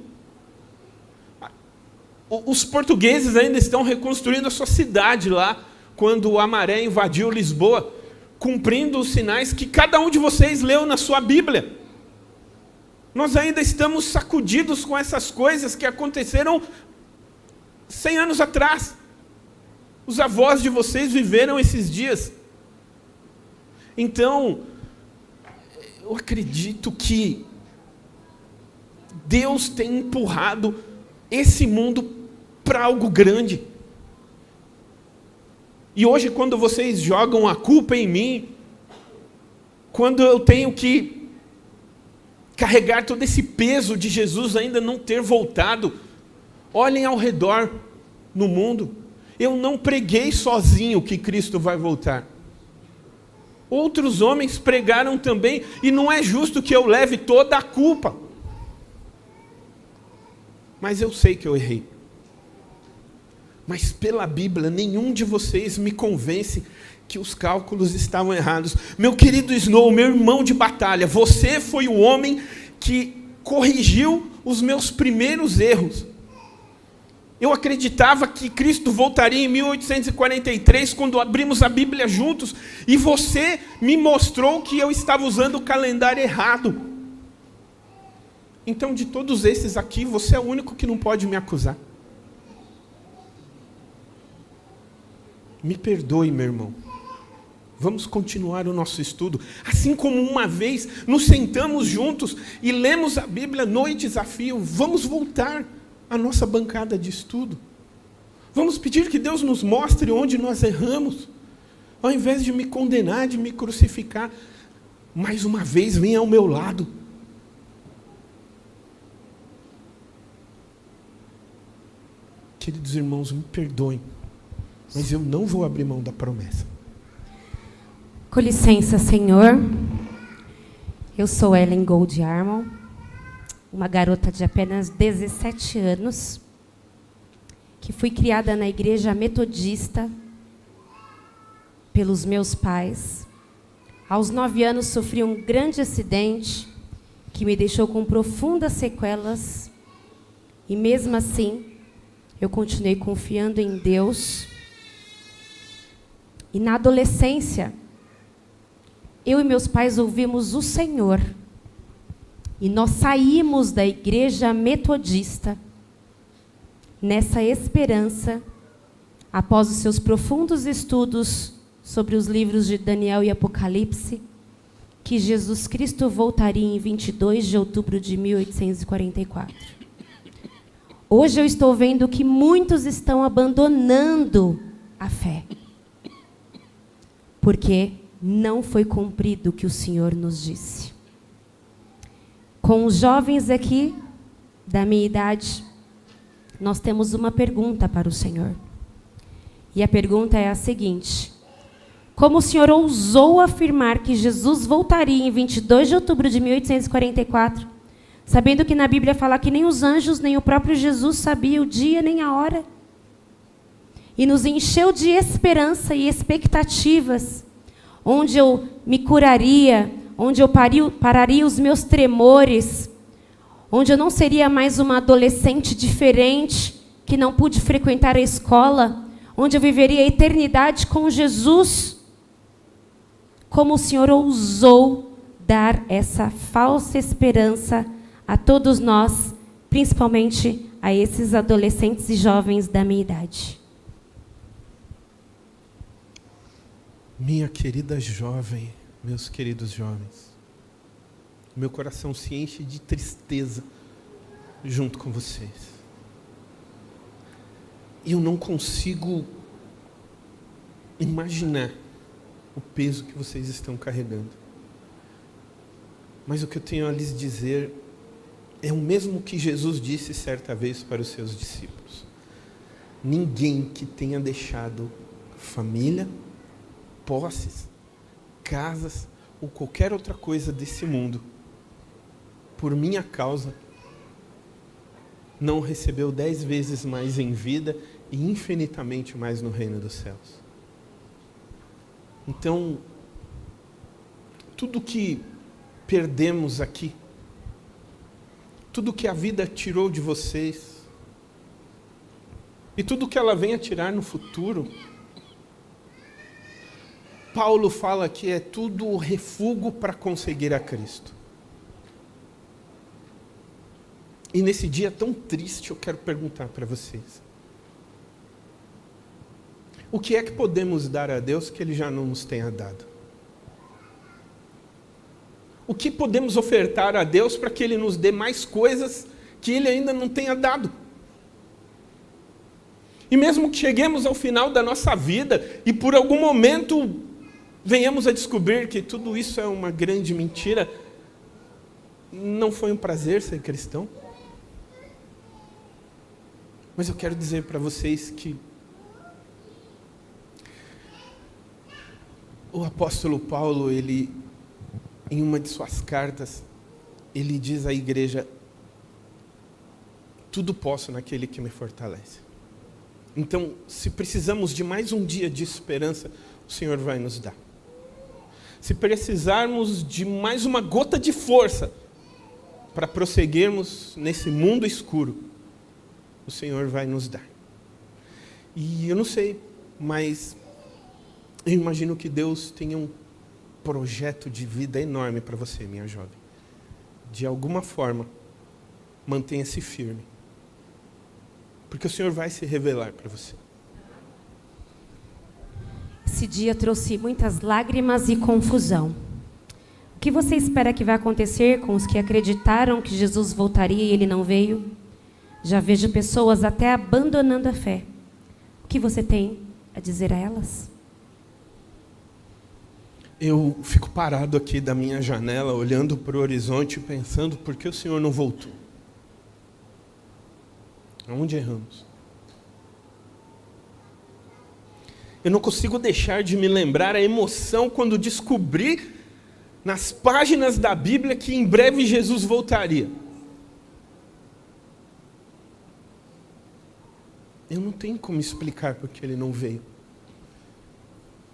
Os portugueses ainda estão reconstruindo a sua cidade lá, quando a maré invadiu Lisboa, cumprindo os sinais que cada um de vocês leu na sua Bíblia. Nós ainda estamos sacudidos com essas coisas que aconteceram 100 anos atrás. Os avós de vocês viveram esses dias. Então, eu acredito que Deus tem empurrado esse mundo para algo grande. E hoje, quando vocês jogam a culpa em mim, quando eu tenho que carregar todo esse peso de Jesus ainda não ter voltado, olhem ao redor no mundo. Eu não preguei sozinho que Cristo vai voltar. Outros homens pregaram também, e não é justo que eu leve toda a culpa. Mas eu sei que eu errei. Mas pela Bíblia, nenhum de vocês me convence que os cálculos estavam errados. Meu querido Snow, meu irmão de batalha, você foi o homem que corrigiu os meus primeiros erros. Eu acreditava que Cristo voltaria em 1843, quando abrimos a Bíblia juntos, e você me mostrou que eu estava usando o calendário errado. Então, de todos esses aqui, você é o único que não pode me acusar. Me perdoe, meu irmão. Vamos continuar o nosso estudo. Assim como uma vez nos sentamos juntos e lemos a Bíblia noites a fio, vamos voltar à nossa bancada de estudo. Vamos pedir que Deus nos mostre onde nós erramos. Ao invés de me condenar, de me crucificar, mais uma vez, venha ao meu lado. Queridos irmãos, me perdoem, mas eu não vou abrir mão da promessa. Com licença, Senhor. Eu sou Ellen Gold Armon, uma garota de apenas 17 anos, que fui criada na igreja metodista pelos meus pais. Aos 9 anos sofri um grande acidente que me deixou com profundas sequelas, e mesmo assim eu continuei confiando em Deus. E na adolescência, eu e meus pais ouvimos o Senhor. E nós saímos da igreja metodista nessa esperança, após os seus profundos estudos sobre os livros de Daniel e Apocalipse, que Jesus Cristo voltaria em 22 de outubro de 1844. Hoje eu estou vendo que muitos estão abandonando a fé, porque não foi cumprido o que o Senhor nos disse. Com os jovens aqui, da minha idade, nós temos uma pergunta para o Senhor. E a pergunta é a seguinte: como o Senhor ousou afirmar que Jesus voltaria em 22 de outubro de 1844, sabendo que na Bíblia fala que nem os anjos, nem o próprio Jesus sabia o dia nem a hora? E nos encheu de esperança e expectativas, onde eu me curaria, onde eu pararia os meus tremores, onde eu não seria mais uma adolescente diferente, que não pude frequentar a escola, onde eu viveria a eternidade com Jesus. Como o Senhor ousou dar essa falsa esperança a todos nós, principalmente a esses adolescentes e jovens da minha idade. Minha querida jovem, meus queridos jovens, meu coração se enche de tristeza junto com vocês. E eu não consigo imaginar o peso que vocês estão carregando. Mas o que eu tenho a lhes dizer é o mesmo que Jesus disse certa vez para os seus discípulos: ninguém que tenha deixado família, posses, casas ou qualquer outra coisa desse mundo por minha causa não recebeu 10 vezes mais em vida e infinitamente mais no reino dos céus. Então, tudo que perdemos aqui, tudo que a vida tirou de vocês, e tudo que ela vem a tirar no futuro, Paulo fala que é tudo refúgio para conseguir a Cristo. E nesse dia tão triste, eu quero perguntar para vocês: o que é que podemos dar a Deus que Ele já não nos tenha dado? O que podemos ofertar a Deus para que Ele nos dê mais coisas que Ele ainda não tenha dado? E mesmo que cheguemos ao final da nossa vida e por algum momento venhamos a descobrir que tudo isso é uma grande mentira, não foi um prazer ser cristão? Mas eu quero dizer para vocês que o apóstolo Paulo, ele, em uma de suas cartas, ele diz à igreja: tudo posso naquele que me fortalece. Então, se precisamos de mais um dia de esperança, o Senhor vai nos dar. Se precisarmos de mais uma gota de força para prosseguirmos nesse mundo escuro, o Senhor vai nos dar. E eu não sei, mas eu imagino que Deus tenha um projeto de vida enorme para você, minha jovem. De alguma forma, mantenha-se firme, porque o Senhor vai se revelar para você. Esse dia trouxe muitas lágrimas e confusão. O que você espera que vai acontecer com os que acreditaram que Jesus voltaria e Ele não veio? Já vejo pessoas até abandonando a fé. O que você tem a dizer a elas? Eu fico parado aqui da minha janela, olhando para o horizonte, pensando: por que o Senhor não voltou? Aonde erramos? Eu não consigo deixar de me lembrar a emoção quando descobri nas páginas da Bíblia que em breve Jesus voltaria. Eu não tenho como explicar porque Ele não veio.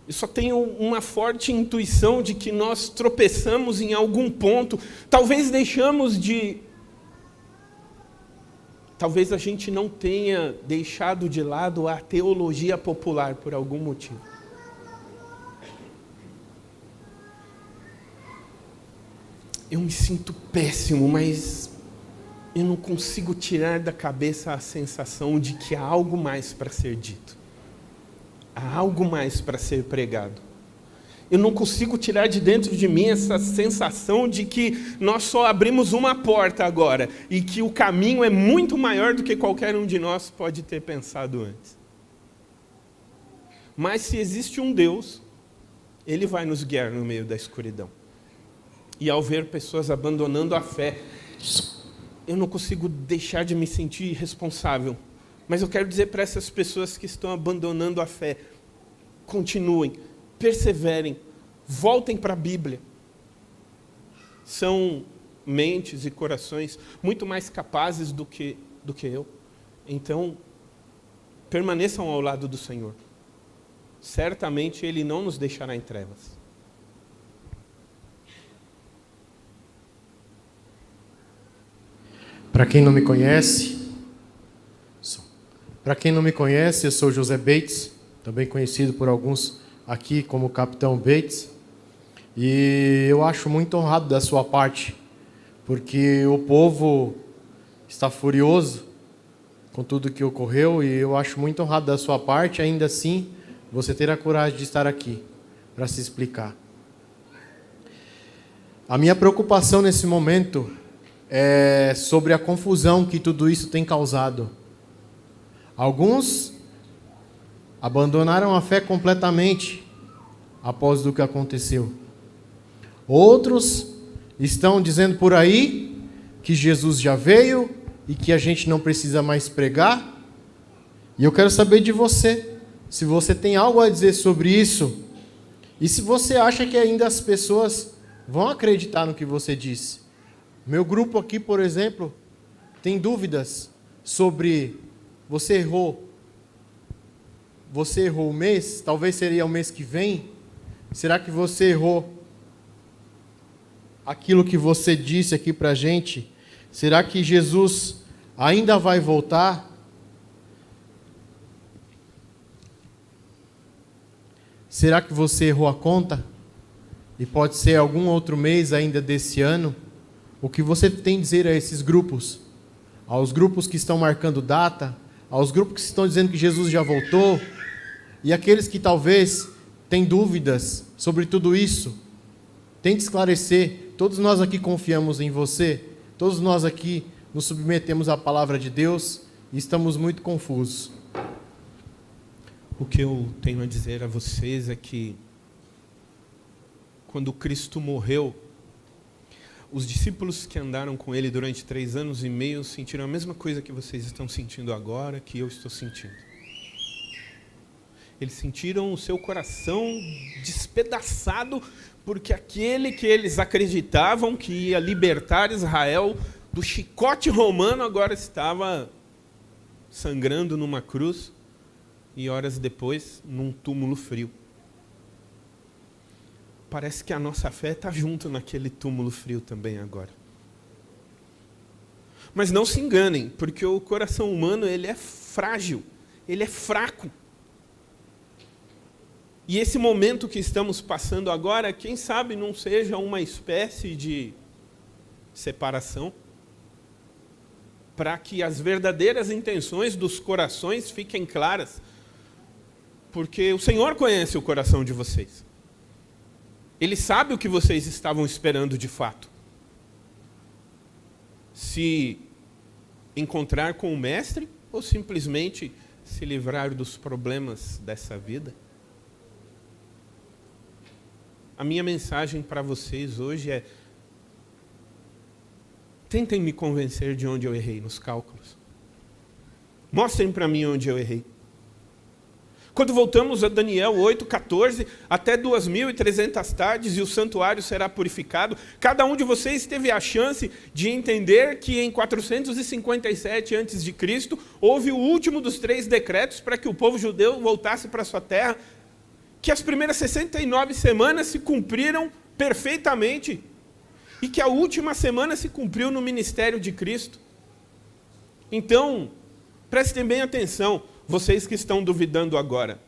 Eu só tenho uma forte intuição de que nós tropeçamos em algum ponto. Talvez a gente não tenha deixado de lado a teologia popular por algum motivo. Eu me sinto péssimo, mas eu não consigo tirar da cabeça a sensação de que há algo mais para ser dito. Há algo mais para ser pregado. Eu não consigo tirar de dentro de mim essa sensação de que nós só abrimos uma porta agora e que o caminho é muito maior do que qualquer um de nós pode ter pensado antes. Mas se existe um Deus, Ele vai nos guiar no meio da escuridão. E ao ver pessoas abandonando a fé, eu não consigo deixar de me sentir responsável. Mas eu quero dizer para essas pessoas que estão abandonando a fé: continuem, perseverem, voltem para a Bíblia. São mentes e corações muito mais capazes do que eu. Então, permaneçam ao lado do Senhor. Certamente Ele não nos deixará em trevas. Para quem não me conhece, eu sou José Bates, também conhecido por alguns aqui como Capitão Bates, e eu acho muito honrado da sua parte porque o povo está furioso com tudo que ocorreu e eu acho muito honrado da sua parte, ainda assim, você ter a coragem de estar aqui para se explicar. A minha preocupação nesse momento é sobre a confusão que tudo isso tem causado. Alguns abandonaram a fé completamente após o que aconteceu. Outros estão dizendo por aí que Jesus já veio e que a gente não precisa mais pregar. E eu quero saber de você, se você tem algo a dizer sobre isso e se você acha que ainda as pessoas vão acreditar no que você disse. Meu grupo aqui, por exemplo, tem dúvidas sobre você errou o mês, talvez seria o mês que vem. Será que você errou aquilo que você disse aqui para a gente? Será que Jesus ainda vai voltar? Será que você errou a conta? E pode ser algum outro mês ainda desse ano? O que você tem a dizer a esses grupos? Aos grupos que estão marcando data? Aos grupos que estão dizendo que Jesus já voltou? E aqueles que talvez têm dúvidas sobre tudo isso? Tente esclarecer. Todos nós aqui confiamos em você. Todos nós aqui nos submetemos à palavra de Deus e estamos muito confusos. O que eu tenho a dizer a vocês é que quando Cristo morreu, os discípulos que andaram com ele durante 3 anos e meio sentiram a mesma coisa que vocês estão sentindo agora, que eu estou sentindo. Eles sentiram o seu coração despedaçado, porque aquele que eles acreditavam que ia libertar Israel do chicote romano agora estava sangrando numa cruz e horas depois num túmulo frio. Parece que a nossa fé está junto naquele túmulo frio também agora. Mas não se enganem, porque o coração humano ele é frágil, ele é fraco. E esse momento que estamos passando agora, quem sabe não seja uma espécie de separação, para que as verdadeiras intenções dos corações fiquem claras, porque o Senhor conhece o coração de vocês. Ele sabe o que vocês estavam esperando de fato. Se encontrar com o Mestre ou simplesmente se livrar dos problemas dessa vida. A minha mensagem para vocês hoje é: tentem me convencer de onde eu errei nos cálculos. Mostrem para mim onde eu errei. Quando voltamos a Daniel 8:14, até 2.300 tardes e o santuário será purificado, cada um de vocês teve a chance de entender que em 457 a.C. houve o último dos 3 decretos para que o povo judeu voltasse para sua terra, que as primeiras 69 semanas se cumpriram perfeitamente e que a última semana se cumpriu no ministério de Cristo. Então, prestem bem atenção, vocês que estão duvidando agora.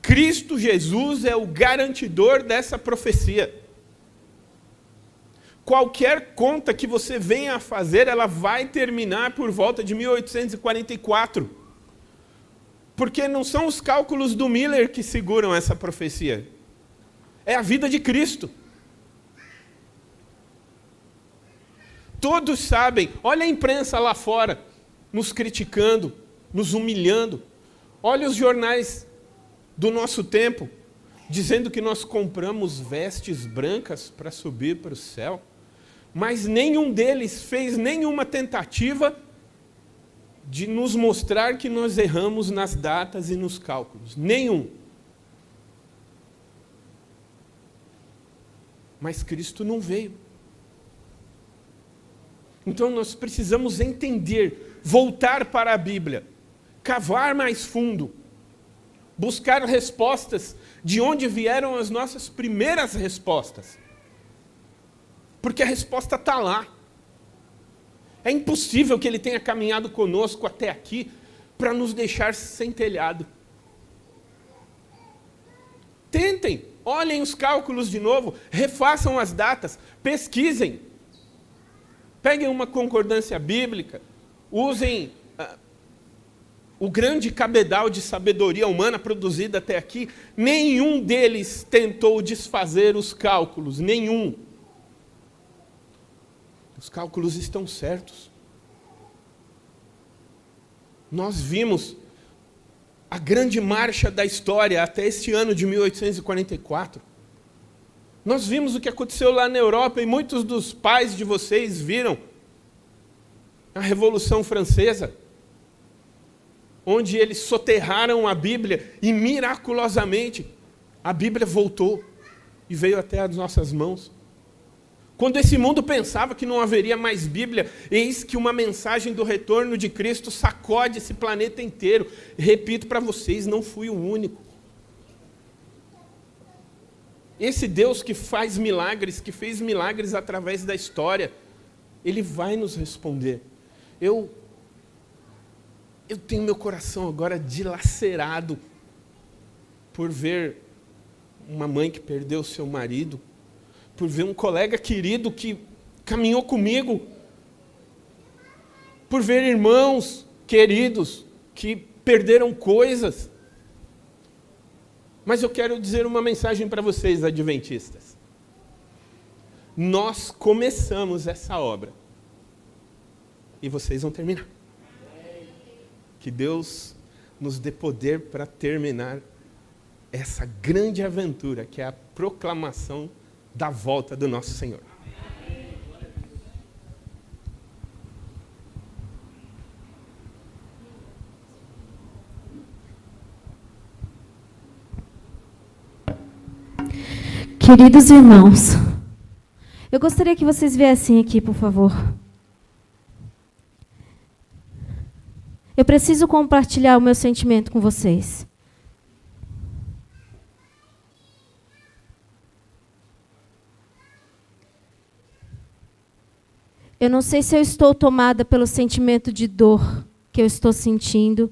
Cristo Jesus é o garantidor dessa profecia. Qualquer conta que você venha a fazer, ela vai terminar por volta de 1844. Porque não são os cálculos do Miller que seguram essa profecia. É a vida de Cristo. Todos sabem, olha a imprensa lá fora, nos criticando, nos humilhando. Olha os jornais do nosso tempo, dizendo que nós compramos vestes brancas para subir para o céu, mas nenhum deles fez nenhuma tentativa de nos mostrar que nós erramos nas datas e nos cálculos. Nenhum. Mas Cristo não veio. Então nós precisamos entender, voltar para a Bíblia, cavar mais fundo, buscar respostas de onde vieram as nossas primeiras respostas. Porque a resposta está lá. É impossível que ele tenha caminhado conosco até aqui para nos deixar sem telhado. Tentem, olhem os cálculos de novo, refaçam as datas, pesquisem. Peguem uma concordância bíblica, usem o grande cabedal de sabedoria humana produzida até aqui. Nenhum deles tentou desfazer os cálculos, nenhum. Os cálculos estão certos. Nós vimos a grande marcha da história até este ano de 1844. Nós vimos o que aconteceu lá na Europa e muitos dos pais de vocês viram a Revolução Francesa, onde eles soterraram a Bíblia e miraculosamente a Bíblia voltou e veio até as nossas mãos. Quando esse mundo pensava que não haveria mais Bíblia, eis que uma mensagem do retorno de Cristo sacode esse planeta inteiro. Repito para vocês, não fui o único. Esse Deus que faz milagres, que fez milagres através da história, Ele vai nos responder. Eu tenho meu coração agora dilacerado por ver uma mãe que perdeu seu marido, por ver um colega querido que caminhou comigo, por ver irmãos queridos que perderam coisas. Mas eu quero dizer uma mensagem para vocês, adventistas. Nós começamos essa obra e vocês vão terminar. Que Deus nos dê poder para terminar essa grande aventura, que é a proclamação da volta do nosso Senhor. Queridos irmãos, eu gostaria que vocês viessem aqui, por favor. Eu preciso compartilhar o meu sentimento com vocês. Eu não sei se eu estou tomada pelo sentimento de dor que eu estou sentindo,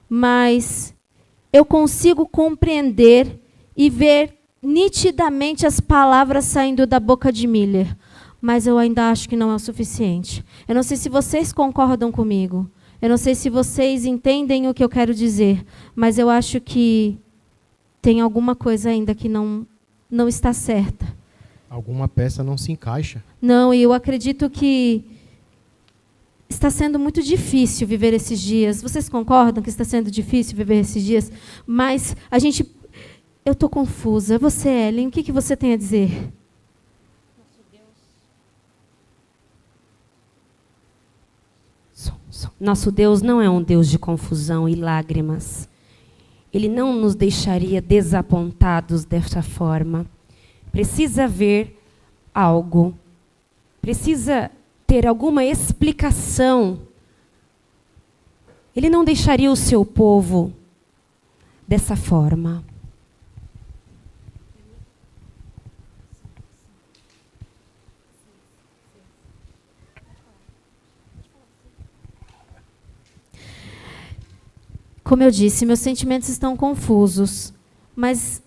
mas eu consigo compreender e ver nitidamente as palavras saindo da boca de Miller, mas eu ainda acho que não é o suficiente. Eu não sei se vocês concordam comigo. Eu não sei se vocês entendem o que eu quero dizer, mas eu acho que tem alguma coisa ainda que não está certa. Alguma peça não se encaixa. Não, e eu acredito que está sendo muito difícil viver esses dias. Vocês concordam que está sendo difícil viver esses dias? Mas eu estou confusa. Você, Ellen, o que você tem a dizer? Nosso Deus não é um Deus de confusão e lágrimas. Ele não nos deixaria desapontados desta forma. Precisa haver algo. Precisa ter alguma explicação. Ele não deixaria o seu povo dessa forma. Como eu disse, meus sentimentos estão confusos, mas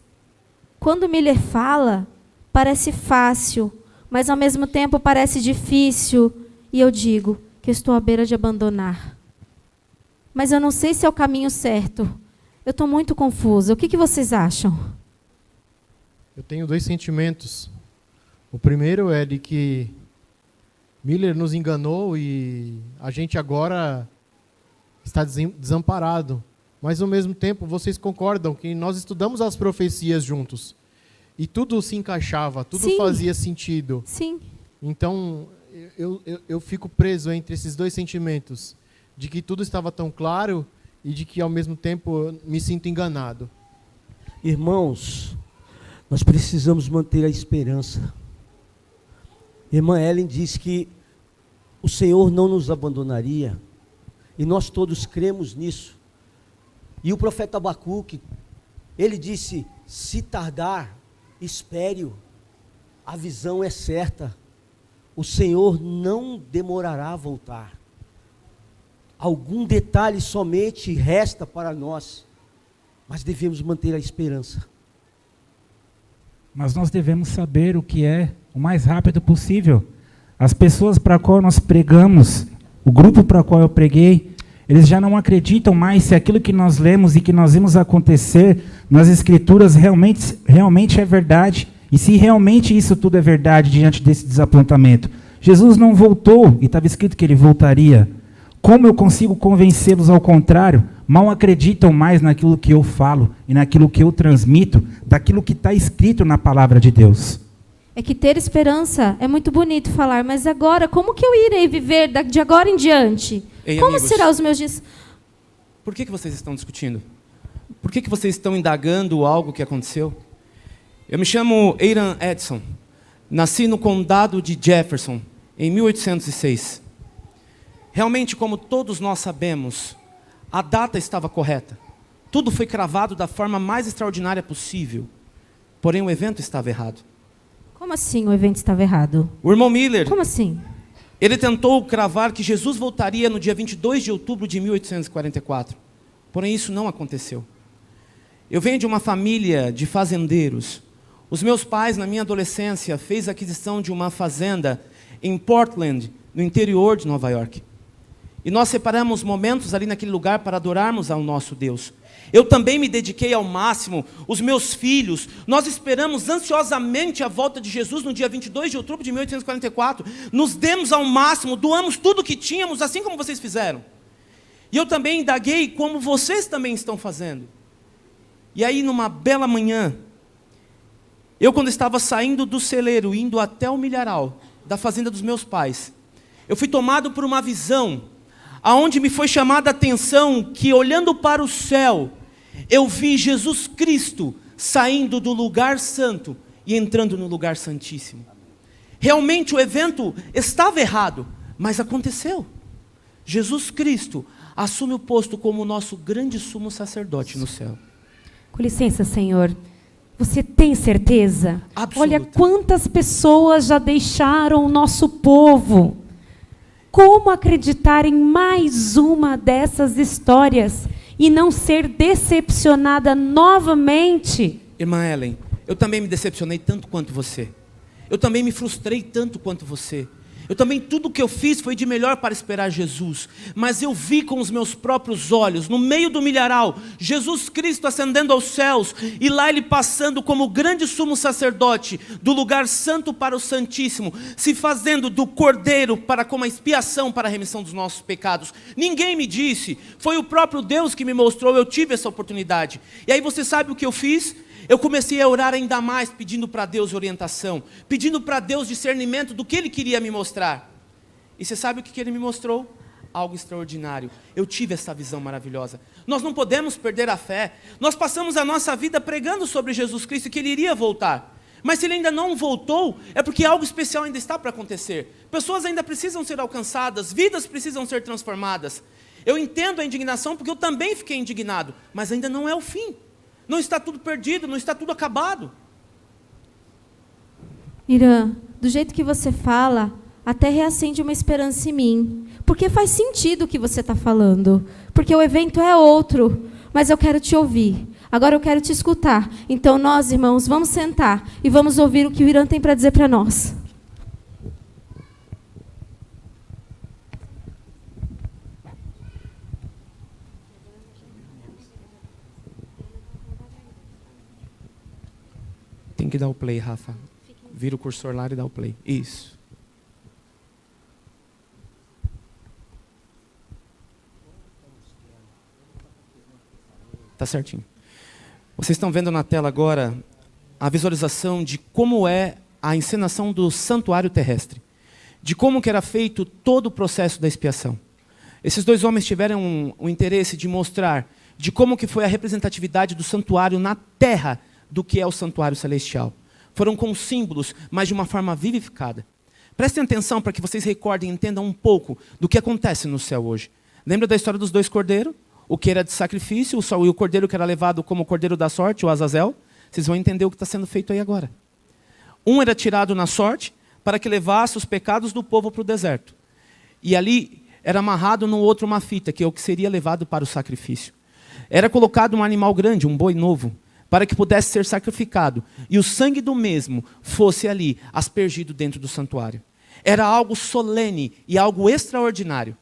quando Miller fala, parece fácil, mas ao mesmo tempo parece difícil, e eu digo que eu estou à beira de abandonar. Mas eu não sei se é o caminho certo. Eu estou muito confusa. O que vocês acham? Eu tenho dois sentimentos. O primeiro é de que Miller nos enganou e a gente agora está desamparado. Mas, ao mesmo tempo, vocês concordam que nós estudamos as profecias juntos. E tudo se encaixava, tudo Sim. fazia sentido. Sim. Então, eu fico preso entre esses dois sentimentos. De que tudo estava tão claro e de que, ao mesmo tempo, eu me sinto enganado. Irmãos, nós precisamos manter a esperança. Irmã Ellen diz que o Senhor não nos abandonaria. E nós todos cremos nisso. E o profeta Abacuque, ele disse, se tardar, espere-o. A visão é certa. O Senhor não demorará a voltar. Algum detalhe somente resta para nós, mas devemos manter a esperança. Mas nós devemos saber o que é o mais rápido possível. As pessoas para qual nós pregamos, o grupo para qual eu preguei, eles já não acreditam mais se aquilo que nós lemos e que nós vimos acontecer nas Escrituras realmente é verdade. E se realmente isso tudo é verdade diante desse desapontamento. Jesus não voltou e estava escrito que ele voltaria. Como eu consigo convencê-los ao contrário? Mal acreditam mais naquilo que eu falo e naquilo que eu transmito, daquilo que está escrito na palavra de Deus. É que ter esperança é muito bonito falar, mas agora, como que eu irei viver de agora em diante? Ei, como amigos, será os meus dias? Por que vocês estão discutindo? Por que vocês estão indagando algo que aconteceu? Eu me chamo Eiran Edson. Nasci no condado de Jefferson, em 1806. Realmente, como todos nós sabemos, a data estava correta. Tudo foi cravado da forma mais extraordinária possível. Porém, o evento estava errado. Como assim o evento estava errado? O irmão Miller, Como assim? ele tentou cravar que Jesus voltaria no dia 22 de outubro de 1844. Porém, isso não aconteceu. Eu venho de uma família de fazendeiros. Os meus pais, na minha adolescência, fez a aquisição de uma fazenda em Portland, no interior de Nova York. E nós separamos momentos ali naquele lugar para adorarmos ao nosso Deus. Eu também me dediquei ao máximo, os meus filhos, nós esperamos ansiosamente a volta de Jesus no dia 22 de outubro de 1844. Nos demos ao máximo, doamos tudo o que tínhamos, assim como vocês fizeram. E eu também indaguei como vocês também estão fazendo. E aí, numa bela manhã, eu, quando estava saindo do celeiro, indo até o milharal da fazenda dos meus pais, eu fui tomado por uma visão, aonde me foi chamada a atenção que, olhando para o céu, eu vi Jesus Cristo saindo do lugar santo e entrando no lugar santíssimo. Realmente o evento estava errado, mas aconteceu. Jesus Cristo assume o posto como o nosso grande sumo sacerdote no céu. Com licença, Senhor. Você tem certeza? Absoluta. Olha quantas pessoas já deixaram o nosso povo. Como acreditar em mais uma dessas histórias e não ser decepcionada novamente? Irmã Ellen, eu também me decepcionei tanto quanto você. Eu também me frustrei tanto quanto você. Eu também, tudo que eu fiz foi de melhor para esperar Jesus. Mas eu vi com os meus próprios olhos, no meio do milharal, Jesus Cristo ascendendo aos céus, e lá Ele passando como grande sumo sacerdote, do lugar santo para o santíssimo, se fazendo do cordeiro para como a expiação para a remissão dos nossos pecados. Ninguém me disse, foi o próprio Deus que me mostrou, eu tive essa oportunidade. E aí você sabe o que eu fiz? Eu comecei a orar ainda mais, pedindo para Deus orientação, pedindo para Deus discernimento do que Ele queria me mostrar. E você sabe o que Ele me mostrou? Algo extraordinário. Eu tive essa visão maravilhosa. Nós não podemos perder a fé. Nós passamos a nossa vida pregando sobre Jesus Cristo e que Ele iria voltar. Mas se Ele ainda não voltou, é porque algo especial ainda está para acontecer. Pessoas ainda precisam ser alcançadas, vidas precisam ser transformadas. Eu entendo a indignação porque eu também fiquei indignado, mas ainda não é o fim. Não está tudo perdido, não está tudo acabado. Irã, do jeito que você fala, até reacende uma esperança em mim. Porque faz sentido o que você está falando. Porque o evento é outro. Mas eu quero te ouvir. Agora eu quero te escutar. Então nós, irmãos, vamos sentar e vamos ouvir o que o Irã tem para dizer para nós. Tem que dar o play, Rafa. Vira o cursor lá e dá o play. Isso. Tá certinho. Vocês estão vendo na tela agora a visualização de como é a encenação do santuário terrestre. De como que era feito todo o processo da expiação. Esses dois homens tiveram o interesse de mostrar de como que foi a representatividade do santuário na terra do que é o santuário celestial. Foram com símbolos, mas de uma forma vivificada. Prestem atenção para que vocês recordem e entendam um pouco do que acontece no céu hoje. Lembra da história dos dois cordeiros? O que era de sacrifício e o cordeiro que era levado como o cordeiro da sorte, o Azazel? Vocês vão entender o que está sendo feito aí agora. Um era tirado na sorte para que levasse os pecados do povo para o deserto. E ali era amarrado no outro uma fita, que é o que seria levado para o sacrifício. Era colocado um animal grande, um boi novo, para que pudesse ser sacrificado, e o sangue do mesmo fosse ali, aspergido dentro do santuário. era algo solene e algo extraordinário.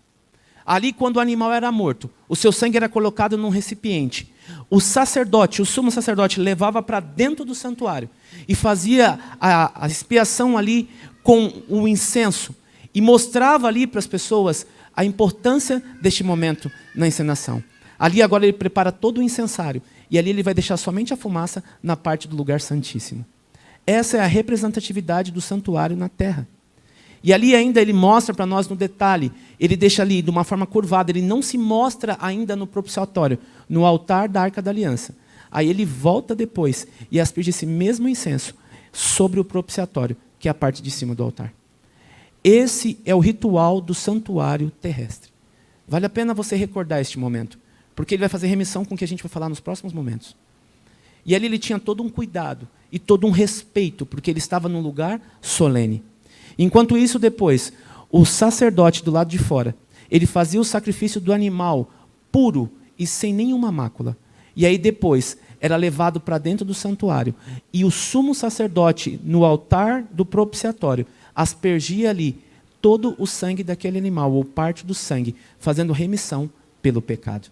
Ali, quando o animal era morto, o seu sangue era colocado num recipiente. O sacerdote, o sumo sacerdote, levava para dentro do santuário e fazia a expiação ali com o incenso e mostrava ali para as pessoas a importância deste momento na encenação. Ali agora ele prepara todo o incensário e ali ele vai deixar somente a fumaça na parte do lugar santíssimo. Essa é a representatividade do santuário na terra. E ali ainda ele mostra para nós no detalhe, ele deixa ali de uma forma curvada, ele não se mostra ainda no propiciatório, no altar da Arca da Aliança. Aí ele volta depois e asperge esse mesmo incenso sobre o propiciatório, que é a parte de cima do altar. Esse é o ritual do santuário terrestre. Vale a pena você recordar este momento, porque ele vai fazer remissão com o que a gente vai falar nos próximos momentos. E ali ele tinha todo um cuidado e todo um respeito, porque ele estava num lugar solene. Enquanto isso, depois, o sacerdote do lado de fora, ele fazia o sacrifício do animal puro e sem nenhuma mácula. E aí depois era levado para dentro do santuário. E o sumo sacerdote, no altar do propiciatório, aspergia ali todo o sangue daquele animal, ou parte do sangue, fazendo remissão pelo pecado.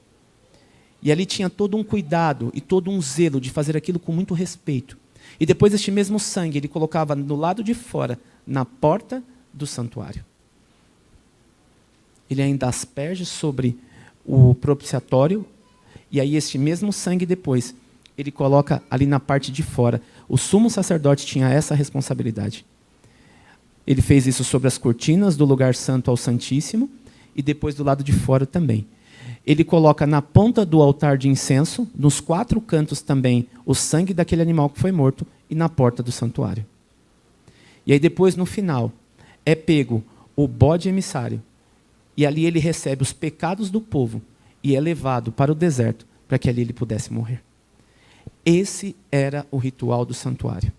E ali tinha todo um cuidado e todo um zelo de fazer aquilo com muito respeito. E depois este mesmo sangue ele colocava no lado de fora, na porta do santuário. Ele ainda asperge sobre o propiciatório, e aí este mesmo sangue depois, ele coloca ali na parte de fora. O sumo sacerdote tinha essa responsabilidade. Ele fez isso sobre as cortinas do lugar santo ao santíssimo, e depois do lado de fora também. Ele coloca na ponta do altar de incenso, nos 4 cantos também, o sangue daquele animal que foi morto, e na porta do santuário. E aí depois, no final, é pego o bode emissário, e ali ele recebe os pecados do povo, e é levado para o deserto, para que ali ele pudesse morrer. Esse era o ritual do santuário.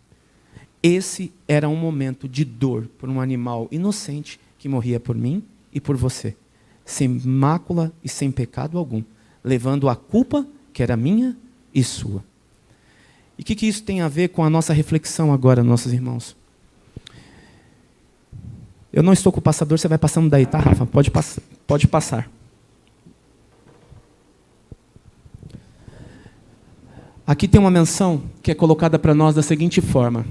Esse era um momento de dor por um animal inocente que morria por mim e por você, sem mácula e sem pecado algum, levando a culpa que era minha e sua. E o que isso tem a ver com a nossa reflexão agora, nossos irmãos? Eu não estou com o passador, você vai passando daí, tá, Rafa? Pode passar. Aqui tem uma menção que é colocada para nós da seguinte forma.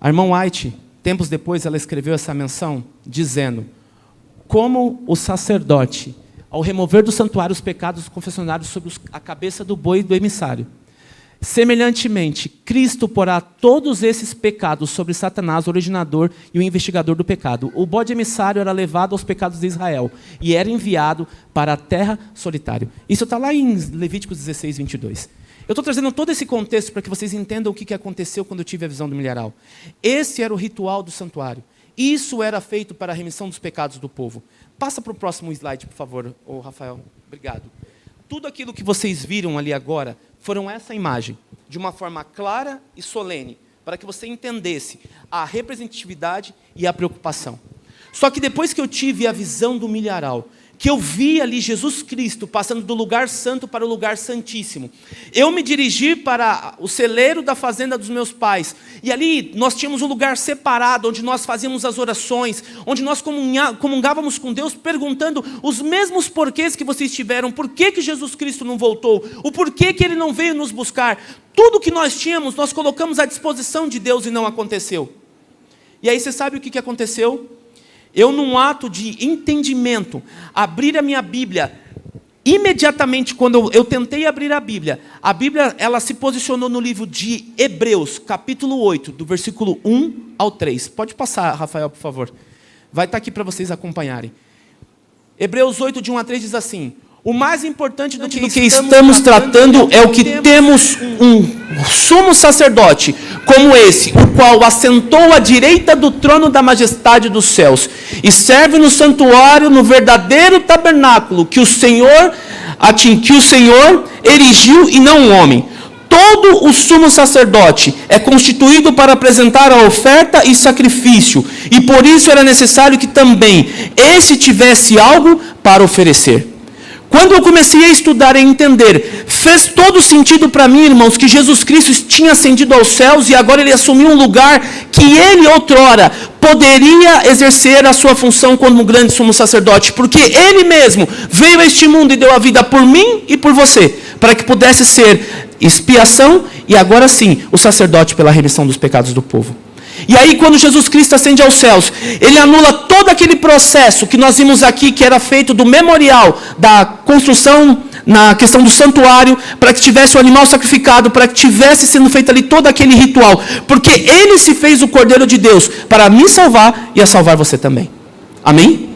A irmã White, tempos depois, ela escreveu essa menção dizendo: como o sacerdote, ao remover do santuário os pecados confessionários sobre a cabeça do boi e do emissário, semelhantemente, Cristo porá todos esses pecados sobre Satanás, o originador e o investigador do pecado. O bode emissário era levado aos pecados de Israel e era enviado para a terra solitária. Isso está lá em Levíticos 16, 22. Eu estou trazendo todo esse contexto para que vocês entendam o que aconteceu quando eu tive a visão do milharal. Esse era o ritual do santuário. Isso era feito para a remissão dos pecados do povo. Passa para o próximo slide, por favor, Rafael. Obrigado. Tudo aquilo que vocês viram ali agora foram essa imagem, de uma forma clara e solene, para que você entendesse a representatividade e a preocupação. Só que depois que eu tive a visão do milharal, que eu vi ali Jesus Cristo passando do lugar santo para o lugar santíssimo, eu me dirigi para o celeiro da fazenda dos meus pais, e ali nós tínhamos um lugar separado, onde nós fazíamos as orações, onde nós comungávamos com Deus, perguntando os mesmos porquês que vocês tiveram, por que Jesus Cristo não voltou, o porquê que Ele não veio nos buscar. Tudo que nós tínhamos, nós colocamos à disposição de Deus e não aconteceu. E aí você sabe o que aconteceu? Eu, num ato de entendimento, abrir a minha Bíblia, imediatamente quando eu tentei abrir a Bíblia ela se posicionou no livro de Hebreus, capítulo 8, do versículo 1 ao 3. Pode passar, Rafael, por favor. Vai estar aqui para vocês acompanharem. Hebreus 8, de 1 a 3 diz assim: o mais importante do que estamos tratando é o que temos um sumo sacerdote como esse, o qual assentou à direita do trono da majestade dos céus e serve no santuário, no verdadeiro tabernáculo que o Senhor erigiu e não o homem. Todo o sumo sacerdote é constituído para apresentar a oferta e sacrifício, e por isso era necessário que também esse tivesse algo para oferecer. Quando eu comecei a estudar e entender, fez todo sentido para mim, irmãos, que Jesus Cristo tinha ascendido aos céus e agora ele assumiu um lugar que ele outrora poderia exercer a sua função como um grande sumo sacerdote, porque ele mesmo veio a este mundo e deu a vida por mim e por você, para que pudesse ser expiação e agora sim o sacerdote pela remissão dos pecados do povo. E aí quando Jesus Cristo ascende aos céus, ele anula todo aquele processo que nós vimos aqui, que era feito do memorial, da construção na questão do santuário, para que tivesse o animal sacrificado, para que tivesse sendo feito ali todo aquele ritual, porque ele se fez o Cordeiro de Deus para me salvar e a salvar você também. Amém?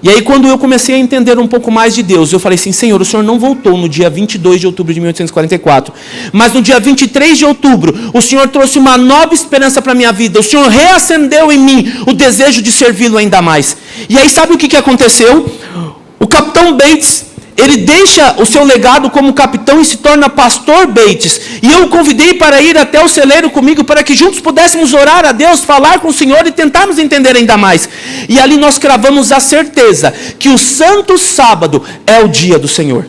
E aí quando eu comecei a entender um pouco mais de Deus, eu falei assim, Senhor, o Senhor não voltou no dia 22 de outubro de 1844, mas no dia 23 de outubro, o Senhor trouxe uma nova esperança para a minha vida, o Senhor reacendeu em mim o desejo de servi-lo ainda mais. E aí sabe o que aconteceu? O capitão Bates, ele deixa o seu legado como capitão e se torna pastor Bates. E eu o convidei para ir até o celeiro comigo, para que juntos pudéssemos orar a Deus, falar com o Senhor e tentarmos entender ainda mais. E ali nós cravamos a certeza que o Santo Sábado é o dia do Senhor.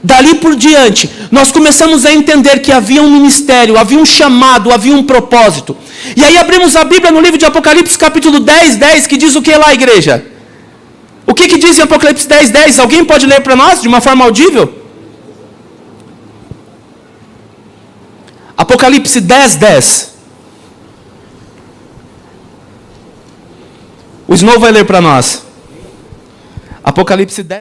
Dali por diante, nós começamos a entender que havia um ministério, havia um chamado, havia um propósito. E aí abrimos a Bíblia no livro de Apocalipse, capítulo 10, que diz o que lá, igreja? O que diz em Apocalipse 10? Alguém pode ler para nós de uma forma audível? Apocalipse 10. O Snow vai ler para nós. Apocalipse 10.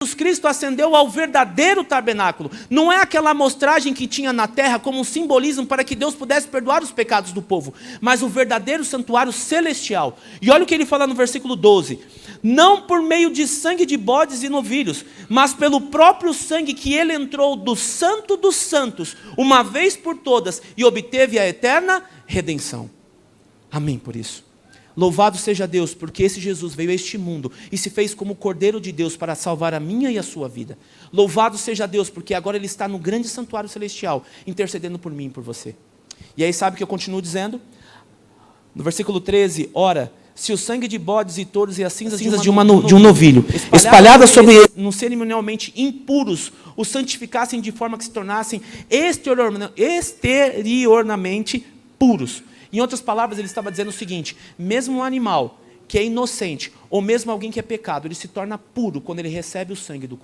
Jesus Cristo ascendeu ao verdadeiro tabernáculo. Não é aquela amostragem que tinha na terra como um simbolismo para que Deus pudesse perdoar os pecados do povo, mas o verdadeiro santuário celestial. E olha o que ele fala no versículo 12. Não por meio de sangue de bodes e novilhos, mas pelo próprio sangue que ele entrou do Santo dos Santos, uma vez por todas, e obteve a eterna redenção. Amém por isso. Louvado seja Deus, porque esse Jesus veio a este mundo e se fez como o Cordeiro de Deus para salvar a minha e a sua vida. Louvado seja Deus, porque agora Ele está no grande santuário celestial, intercedendo por mim e por você. E aí sabe o que eu continuo dizendo? No versículo 13, ora, se o sangue de bodes e touros e as cinzas de um novilho, espalhadas sobre eles, não cerimonialmente impuros, os santificassem de forma que se tornassem exteriormente puros. Em outras palavras, ele estava dizendo o seguinte: mesmo um animal que é inocente, ou mesmo alguém que é pecado, ele se torna puro quando ele recebe o sangue do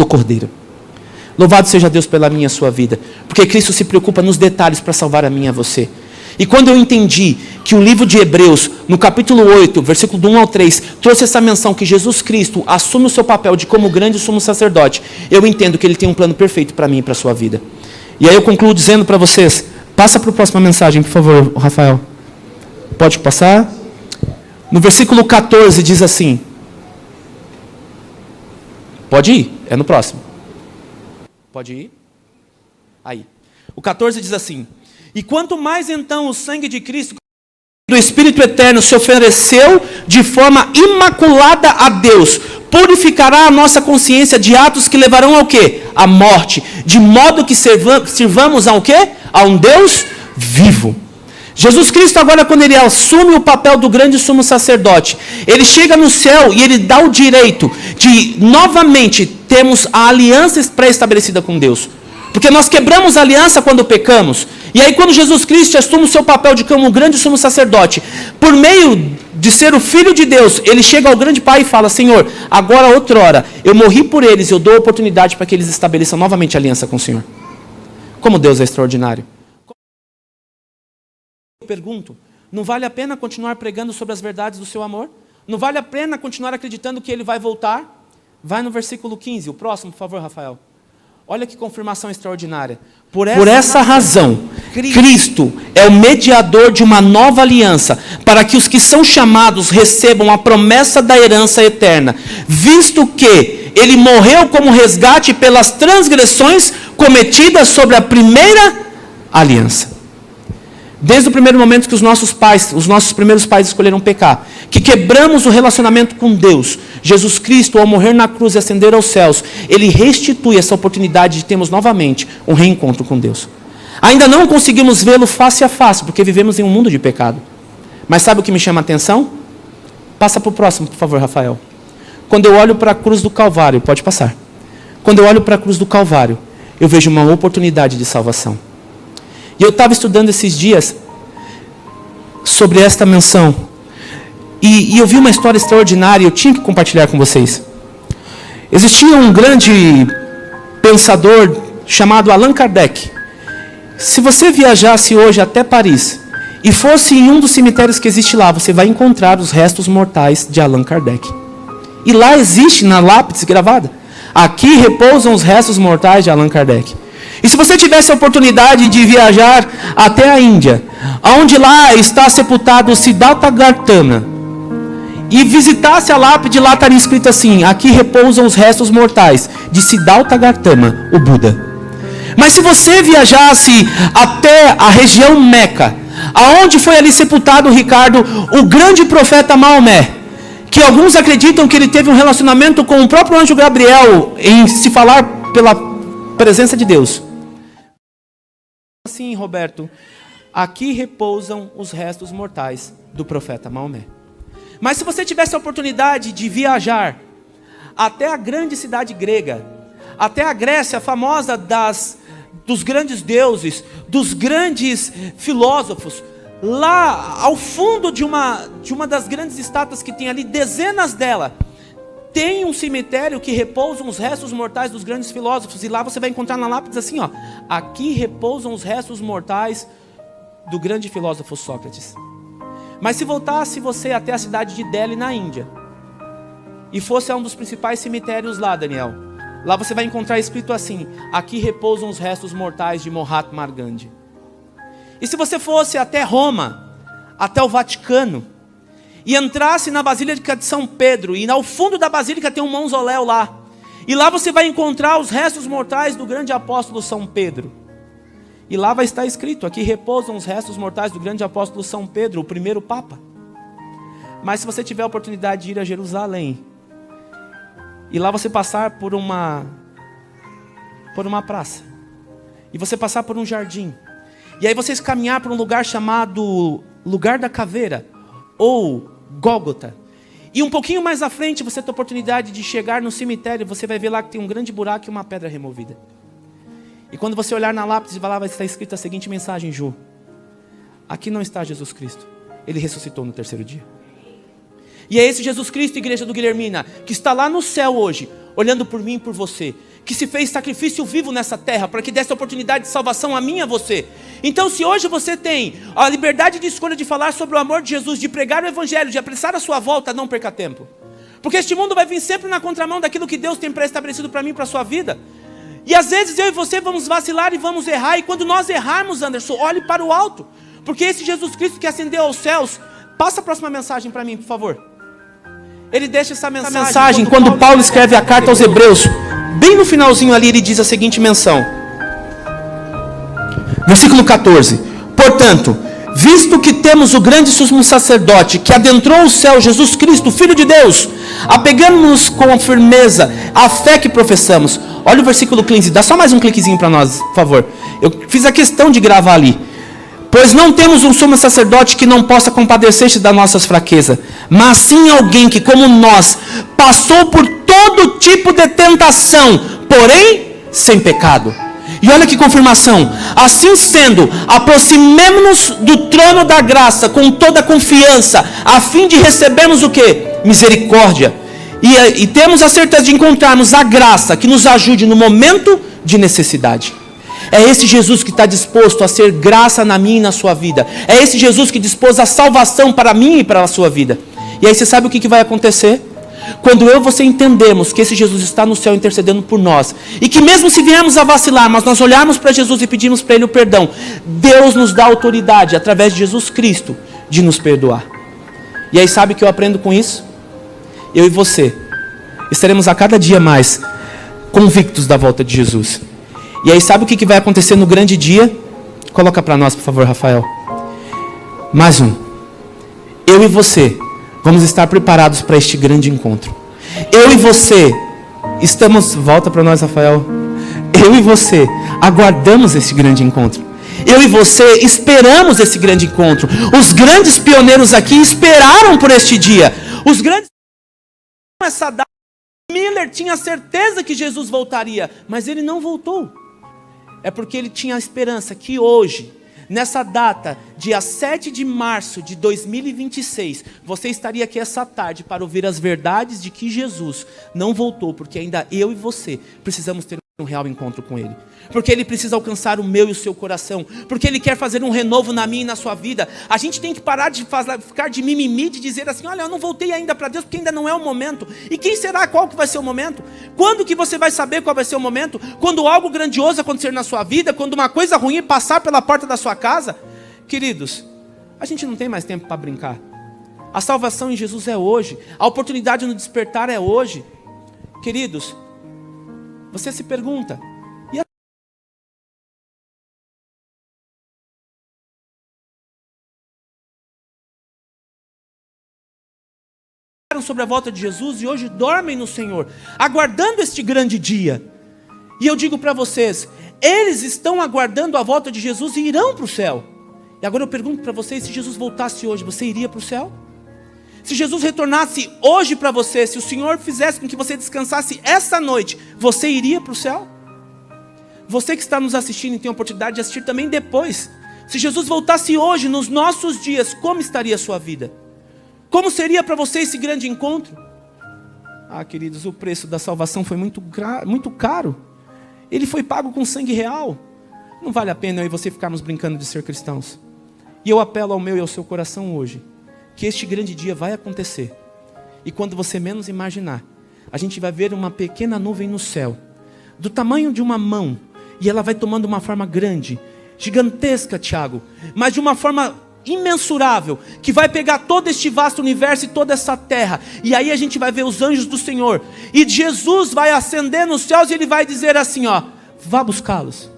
Cordeiro. Louvado seja Deus pela minha e sua vida, porque Cristo se preocupa nos detalhes para salvar a minha e a você. E quando eu entendi que que o livro de Hebreus, no capítulo 8, versículo do 1 ao 3, trouxe essa menção que Jesus Cristo assume o seu papel de como grande sumo sacerdote, eu entendo que ele tem um plano perfeito para mim e para a sua vida. E aí eu concluo dizendo para vocês, passa para a próxima mensagem, por favor, Rafael. Pode passar? No versículo 14 diz assim, pode ir, é no próximo. Pode ir? Aí. O 14 diz assim, e quanto mais então o sangue de Cristo, do Espírito Eterno, se ofereceu de forma imaculada a Deus, purificará a nossa consciência de atos que levarão ao quê? À morte. De modo que sirvamos ao quê? A um Deus vivo. Jesus Cristo agora, quando ele assume o papel do grande sumo sacerdote, ele chega no céu e ele dá o direito de novamente termos a aliança pré-estabelecida com Deus. Porque nós quebramos a aliança quando pecamos. E aí quando Jesus Cristo assume o seu papel de como grande sumo sacerdote, por meio de ser o Filho de Deus, ele chega ao grande Pai e fala, Senhor, agora outrora, eu morri por eles, eu dou a oportunidade para que eles estabeleçam novamente a aliança com o Senhor. Como Deus é extraordinário. Eu pergunto, não vale a pena continuar pregando sobre as verdades do seu amor? Não vale a pena continuar acreditando que ele vai voltar? Vai no versículo 15, o próximo, por favor, Rafael. Olha que confirmação extraordinária. Por essa razão, Cristo é o mediador de uma nova aliança, para que os que são chamados recebam a promessa da herança eterna, visto que ele morreu como resgate pelas transgressões cometidas sobre a primeira aliança. Desde o primeiro momento que os nossos primeiros pais escolheram pecar, que quebramos o relacionamento com Deus, Jesus Cristo, ao morrer na cruz e ascender aos céus, ele restitui essa oportunidade de termos novamente um reencontro com Deus. Ainda não conseguimos vê-lo face a face, porque vivemos em um mundo de pecado. Mas sabe o que me chama a atenção? Passa para o próximo, por favor, Rafael. Quando eu olho para a cruz do Calvário, pode passar. Quando eu olho para a cruz do Calvário, eu vejo uma oportunidade de salvação. E eu estava estudando esses dias sobre esta menção. E eu vi uma história extraordinária e eu tinha que compartilhar com vocês. Existia um grande pensador chamado Allan Kardec. Se você viajasse hoje até Paris e fosse em um dos cemitérios que existe lá, você vai encontrar os restos mortais de Allan Kardec. E lá existe na lápide gravada, aqui repousam os restos mortais de Allan Kardec. E se você tivesse a oportunidade de viajar até a Índia, onde lá está sepultado Siddhartha Gautama, e visitasse a lápide, lá estaria escrito assim, aqui repousam os restos mortais de Siddhartha Gautama, o Buda. Mas se você viajasse até a região Meca, aonde foi ali sepultado, Ricardo, o grande profeta Maomé, que alguns acreditam que ele teve um relacionamento com o próprio anjo Gabriel, em se falar pela presença de Deus. Assim, Roberto, aqui repousam os restos mortais do profeta Maomé. Mas se você tivesse a oportunidade de viajar até a grande cidade grega, até a Grécia, famosa dos grandes deuses, dos grandes filósofos, lá ao fundo de uma das grandes estátuas que tem ali, dezenas delas, tem um cemitério que repousam os restos mortais dos grandes filósofos. E lá você vai encontrar na lápide assim, ó, aqui repousam os restos mortais do grande filósofo Sócrates. Mas se voltasse você até a cidade de Delhi, na Índia, e fosse a um dos principais cemitérios lá, Daniel, lá você vai encontrar escrito assim, aqui repousam os restos mortais de Mahatma Gandhi. E se você fosse até Roma, até o Vaticano, e entrasse na Basílica de São Pedro, e ao fundo da Basílica tem um mausoléu lá, e lá você vai encontrar os restos mortais do grande apóstolo São Pedro. E lá vai estar escrito, aqui repousam os restos mortais do grande apóstolo São Pedro, o primeiro Papa. Mas se você tiver a oportunidade de ir a Jerusalém, e lá você passar por uma praça, e você passar por um jardim, e aí vocês caminhar por um lugar chamado Lugar da Caveira, ou Gólgota, e um pouquinho mais à frente você tem a oportunidade de chegar no cemitério, você vai ver lá que tem um grande buraco e uma pedra removida. E quando você olhar na lápide, lá vai estar escrita a seguinte mensagem, Ju: aqui não está Jesus Cristo, ele ressuscitou no terceiro dia. E é esse Jesus Cristo, igreja do Guilhermina, que está lá no céu hoje, olhando por mim e por você, que se fez sacrifício vivo nessa terra, para que desse a oportunidade de salvação a mim e a você. Então, se hoje você tem a liberdade de escolha de falar sobre o amor de Jesus, de pregar o evangelho, de apressar a sua volta, não perca tempo. Porque este mundo vai vir sempre na contramão daquilo que Deus tem pré-estabelecido para mim e para a sua vida. E às vezes eu e você vamos vacilar e vamos errar, e quando nós errarmos, Anderson, olhe para o alto, porque esse Jesus Cristo que ascendeu aos céus, passa a próxima mensagem para mim, por favor. Ele deixa essa mensagem quando Paulo escreve a carta aos Hebreus, bem no finalzinho ali ele diz a seguinte menção. Versículo 14. Portanto, visto que temos o grande sumo sacerdote que adentrou o céu, Jesus Cristo, Filho de Deus, apegamos-nos com firmeza à fé que professamos. Olha o versículo 15, dá só mais um cliquezinho para nós, por favor. Eu fiz a questão de gravar ali. Pois não temos um sumo sacerdote que não possa compadecer-se das nossas fraquezas, mas sim alguém que, como nós, passou por todo tipo de tentação, porém sem pecado. E olha que confirmação. Assim sendo, aproximemo-nos do trono da graça com toda a confiança, a fim de recebermos o quê? Misericórdia. E temos a certeza de encontrarmos a graça que nos ajude no momento de necessidade. É esse Jesus que está disposto a ser graça na minha e na sua vida. É esse Jesus que dispôs a salvação para mim e para a sua vida. E aí você sabe o que vai acontecer? Quando eu e você entendemos que esse Jesus está no céu intercedendo por nós, e que mesmo se viemos a vacilar, mas nós olharmos para Jesus e pedimos para Ele o perdão, Deus nos dá autoridade, através de Jesus Cristo, de nos perdoar. E aí sabe o que eu aprendo com isso? Eu e você estaremos a cada dia mais convictos da volta de Jesus. E aí sabe o que vai acontecer no grande dia? Coloca para nós, por favor, Rafael. Mais um. Eu e você vamos estar preparados para este grande encontro. Eu e você estamos... Volta para nós, Rafael. Eu e você aguardamos esse grande encontro. Eu e você esperamos esse grande encontro. Os grandes pioneiros aqui esperaram por este dia. Os grandes... Essa data, Miller tinha certeza que Jesus voltaria, mas ele não voltou. É porque ele tinha a esperança que hoje, nessa data, dia 7 de março de 2026, você estaria aqui essa tarde para ouvir as verdades de que Jesus não voltou, porque ainda eu e você precisamos ter um real encontro com Ele. Porque Ele precisa alcançar o meu e o seu coração. Porque Ele quer fazer um renovo na minha e na sua vida. A gente tem que parar de ficar de mimimi, de dizer assim, olha, eu não voltei ainda para Deus, porque ainda não é o momento. E quem será? Qual que vai ser o momento? Quando que você vai saber qual vai ser o momento? Quando algo grandioso acontecer na sua vida, quando uma coisa ruim passar pela porta da sua casa? Queridos, a gente não tem mais tempo para brincar. A salvação em Jesus é hoje. A oportunidade no despertar é hoje. Queridos, você se pergunta, e sobre a volta de Jesus e hoje dormem no Senhor, aguardando este grande dia. E eu digo para vocês, eles estão aguardando a volta de Jesus e irão para o céu. E agora eu pergunto para vocês, se Jesus voltasse hoje, você iria para o céu? Se Jesus retornasse hoje para você, se o Senhor fizesse com que você descansasse essa noite, você iria para o céu? Você que está nos assistindo e tem a oportunidade de assistir também depois. Se Jesus voltasse hoje, nos nossos dias, como estaria a sua vida? Como seria para você esse grande encontro? Ah, queridos, o preço da salvação foi muito caro. Ele foi pago com sangue real. Não vale a pena eu e você ficarmos brincando de ser cristãos. E eu apelo ao meu e ao seu coração hoje, que este grande dia vai acontecer. E quando você menos imaginar, a gente vai ver uma pequena nuvem no céu, do tamanho de uma mão, e ela vai tomando uma forma grande, gigantesca, Tiago, mas de uma forma imensurável, que vai pegar todo este vasto universo e toda essa terra, e aí a gente vai ver os anjos do Senhor, e Jesus vai ascender nos céus e Ele vai dizer assim, ó, vá buscá-los.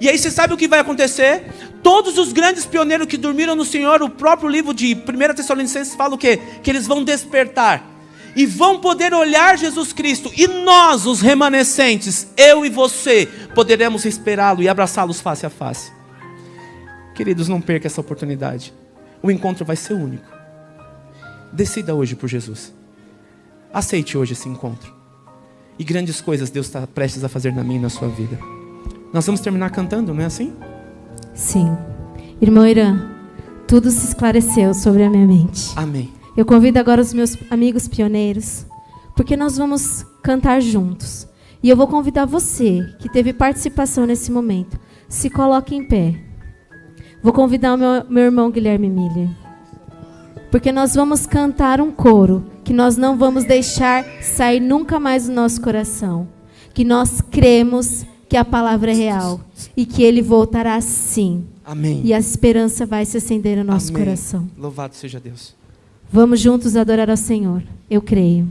E aí você sabe o que vai acontecer? Todos os grandes pioneiros que dormiram no Senhor, o próprio livro de 1 Tessalonicenses fala o quê? Que eles vão despertar e vão poder olhar Jesus Cristo, e nós, os remanescentes, eu e você, poderemos esperá-lo e abraçá-los face a face. Queridos, não perca essa oportunidade. O encontro vai ser único. Decida hoje por Jesus. Aceite hoje esse encontro. E grandes coisas Deus está prestes a fazer na minha e na sua vida. Nós vamos terminar cantando, não é assim? Sim. Irmão Irã, tudo se esclareceu sobre a minha mente. Amém. Eu convido agora os meus amigos pioneiros, porque nós vamos cantar juntos. E eu vou convidar você, que teve participação nesse momento, se coloque em pé. Vou convidar o meu irmão Guilherme Miller. Porque nós vamos cantar um coro que nós não vamos deixar sair nunca mais do nosso coração. Que nós cremos que a palavra é real e que Ele voltará sim. Amém. E a esperança vai se acender no nosso Amém. coração. Louvado seja Deus. Vamos juntos adorar ao Senhor. Eu creio.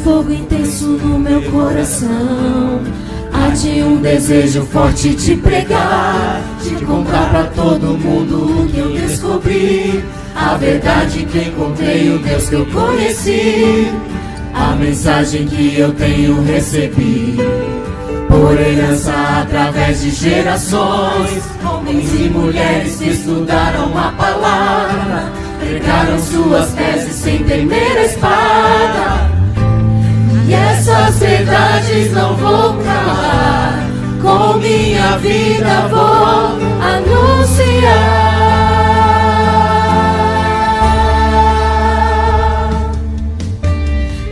Fogo intenso no meu coração, arde um desejo forte de pregar, de contar pra todo mundo o que eu descobri, a verdade que encontrei, o Deus que eu conheci, a mensagem que eu tenho recebido, por herança através de gerações, homens e mulheres que estudaram a palavra, pregaram suas teses sem temer a espada. E essas verdades não vou calar, com minha vida vou anunciar.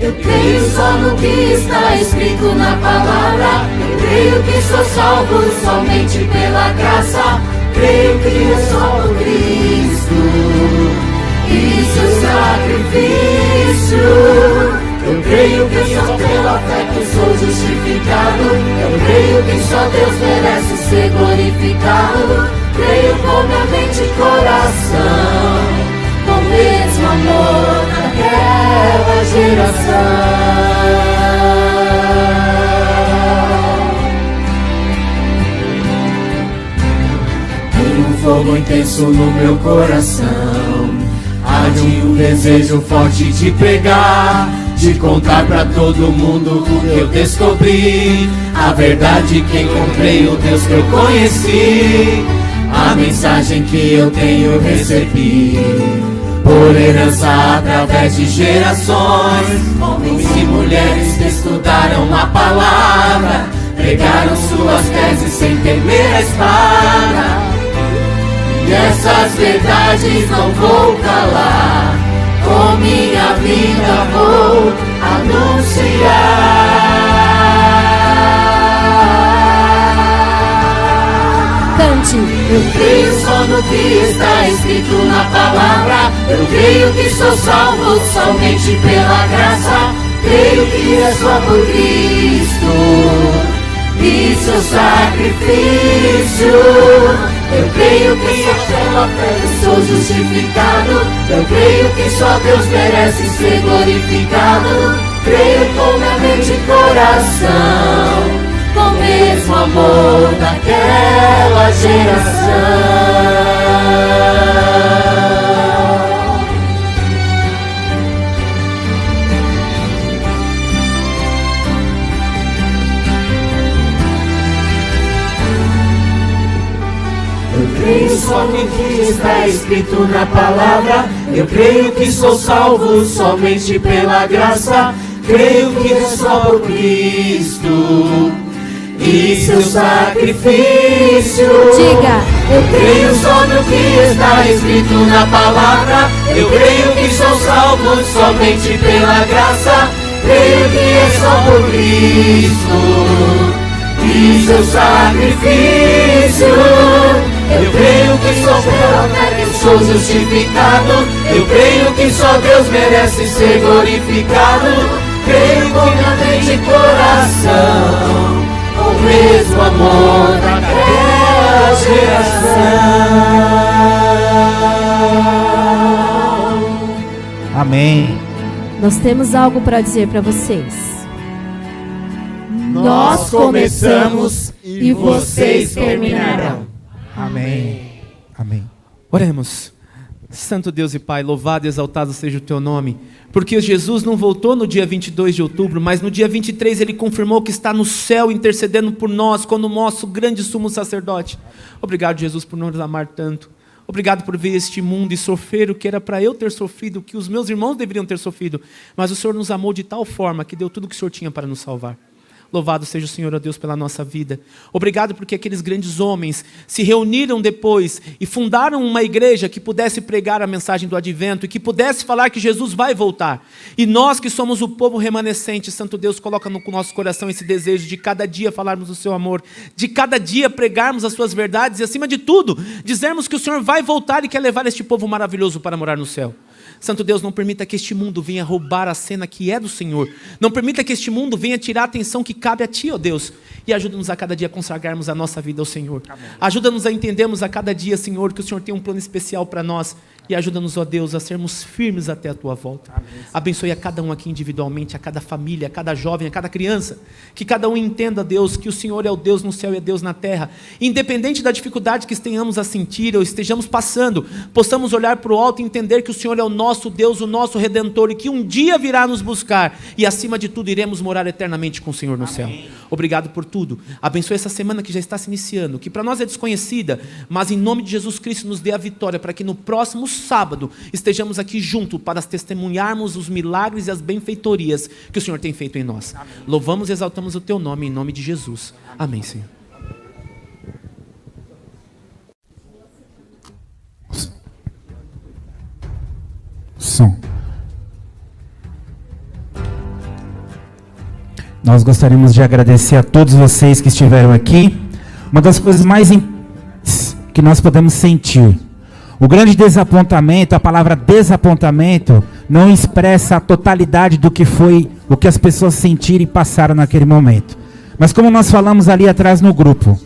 Eu creio só no que está escrito na palavra, eu creio que sou salvo somente pela graça, creio que é só por Cristo e seu sacrifício. Eu creio que só pela fé que sou justificado, eu creio que só Deus merece ser glorificado, creio com minha mente e coração, com o mesmo amor daquela geração. Tem um fogo intenso no meu coração, arde um desejo forte de pregar, de contar pra todo mundo o que eu descobri, a verdade que encontrei, o Deus que eu conheci, a mensagem que eu tenho recebido, por herança através de gerações, homens e mulheres que estudaram a palavra, pregaram suas teses sem temer a espada. E essas verdades não vou calar, com minha vida vou anunciar. Cante. Eu creio só no que está escrito na palavra, eu creio que sou salvo somente pela graça, creio que é só por Cristo e seu sacrifício. Eu creio que só pela fé eu sou justificado, eu creio que só Deus merece ser glorificado, creio com minha mente e coração, com o mesmo amor daquela geração. Eu creio só no que está escrito na palavra, eu creio que sou salvo somente pela graça, creio que é só por Cristo e seu sacrifício. Diga. Eu creio só no que está escrito na palavra, eu creio que sou salvo somente pela graça, creio que é só por Cristo e seu sacrifício. Eu creio que só pela fé que sou justificado, eu creio que só Deus merece ser glorificado, creio com minha mente e coração, com o mesmo amor daquela geração. Amém. Nós temos algo para dizer para vocês. Nós começamos e vocês terminarão. Amém. Amém. Oremos. Santo Deus e Pai, louvado e exaltado seja o Teu nome, porque Jesus não voltou no dia 22 de outubro, mas no dia 23 Ele confirmou que está no céu intercedendo por nós, como nosso grande sumo sacerdote. Obrigado, Jesus, por nos amar tanto. Obrigado por ver este mundo e sofrer o que era para eu ter sofrido, o que os meus irmãos deveriam ter sofrido. Mas o Senhor nos amou de tal forma que deu tudo o que o Senhor tinha para nos salvar. Louvado seja o Senhor, ó Deus, pela nossa vida. Obrigado porque aqueles grandes homens se reuniram depois e fundaram uma igreja que pudesse pregar a mensagem do advento e que pudesse falar que Jesus vai voltar. E nós que somos o povo remanescente, Santo Deus, coloca no nosso coração esse desejo de cada dia falarmos do seu amor, de cada dia pregarmos as suas verdades e, acima de tudo, dizermos que o Senhor vai voltar e quer levar este povo maravilhoso para morar no céu. Santo Deus, não permita que este mundo venha roubar a cena que é do Senhor. Não permita que este mundo venha tirar a atenção que cabe a Ti, ó Deus. E ajuda-nos a cada dia a consagrarmos a nossa vida ao Senhor. Ajuda-nos a entendermos a cada dia, Senhor, que o Senhor tem um plano especial para nós. E ajuda-nos, ó Deus, a sermos firmes até a Tua volta. Amém. Abençoe a cada um aqui individualmente, a cada família, a cada jovem, a cada criança. Que cada um entenda, Deus, que o Senhor é o Deus no céu e é Deus na terra. Independente da dificuldade que tenhamos a sentir ou estejamos passando, possamos olhar para o alto e entender que o Senhor é o nosso Deus, o nosso Redentor, e que um dia virá nos buscar. E acima de tudo, iremos morar eternamente com o Senhor no céu. Obrigado por tudo. Abençoe essa semana que já está se iniciando, que para nós é desconhecida, mas em nome de Jesus Cristo nos dê a vitória, para que no próximo sábado estejamos aqui juntos para testemunharmos os milagres e as benfeitorias que o Senhor tem feito em nós. Amém. Louvamos e exaltamos o Teu nome em nome de Jesus. Amém, Senhor. Som. Nós gostaríamos de agradecer a todos vocês que estiveram aqui. Uma das coisas mais que nós podemos sentir, o grande desapontamento, a palavra desapontamento, não expressa a totalidade do que foi, o que as pessoas sentiram e passaram naquele momento. Mas como nós falamos ali atrás no grupo,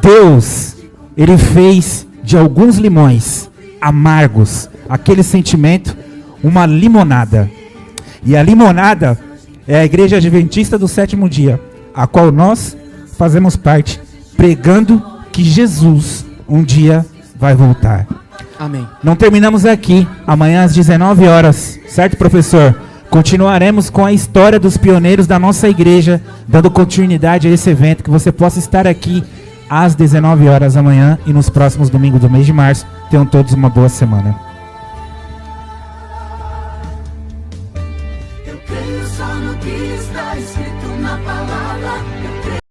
Deus, Ele fez de alguns limões amargos, aquele sentimento, uma limonada. E a limonada é a Igreja Adventista do Sétimo Dia, a qual nós fazemos parte, pregando que Jesus um dia vai voltar. Amém. Não terminamos aqui. Amanhã às 19 horas, certo, professor? Continuaremos com a história dos pioneiros da nossa igreja, dando continuidade a esse evento, que você possa estar aqui às 19 horas amanhã e nos próximos domingos do mês de março. Tenham todos uma boa semana. Eu creio só no que está escrito na palavra.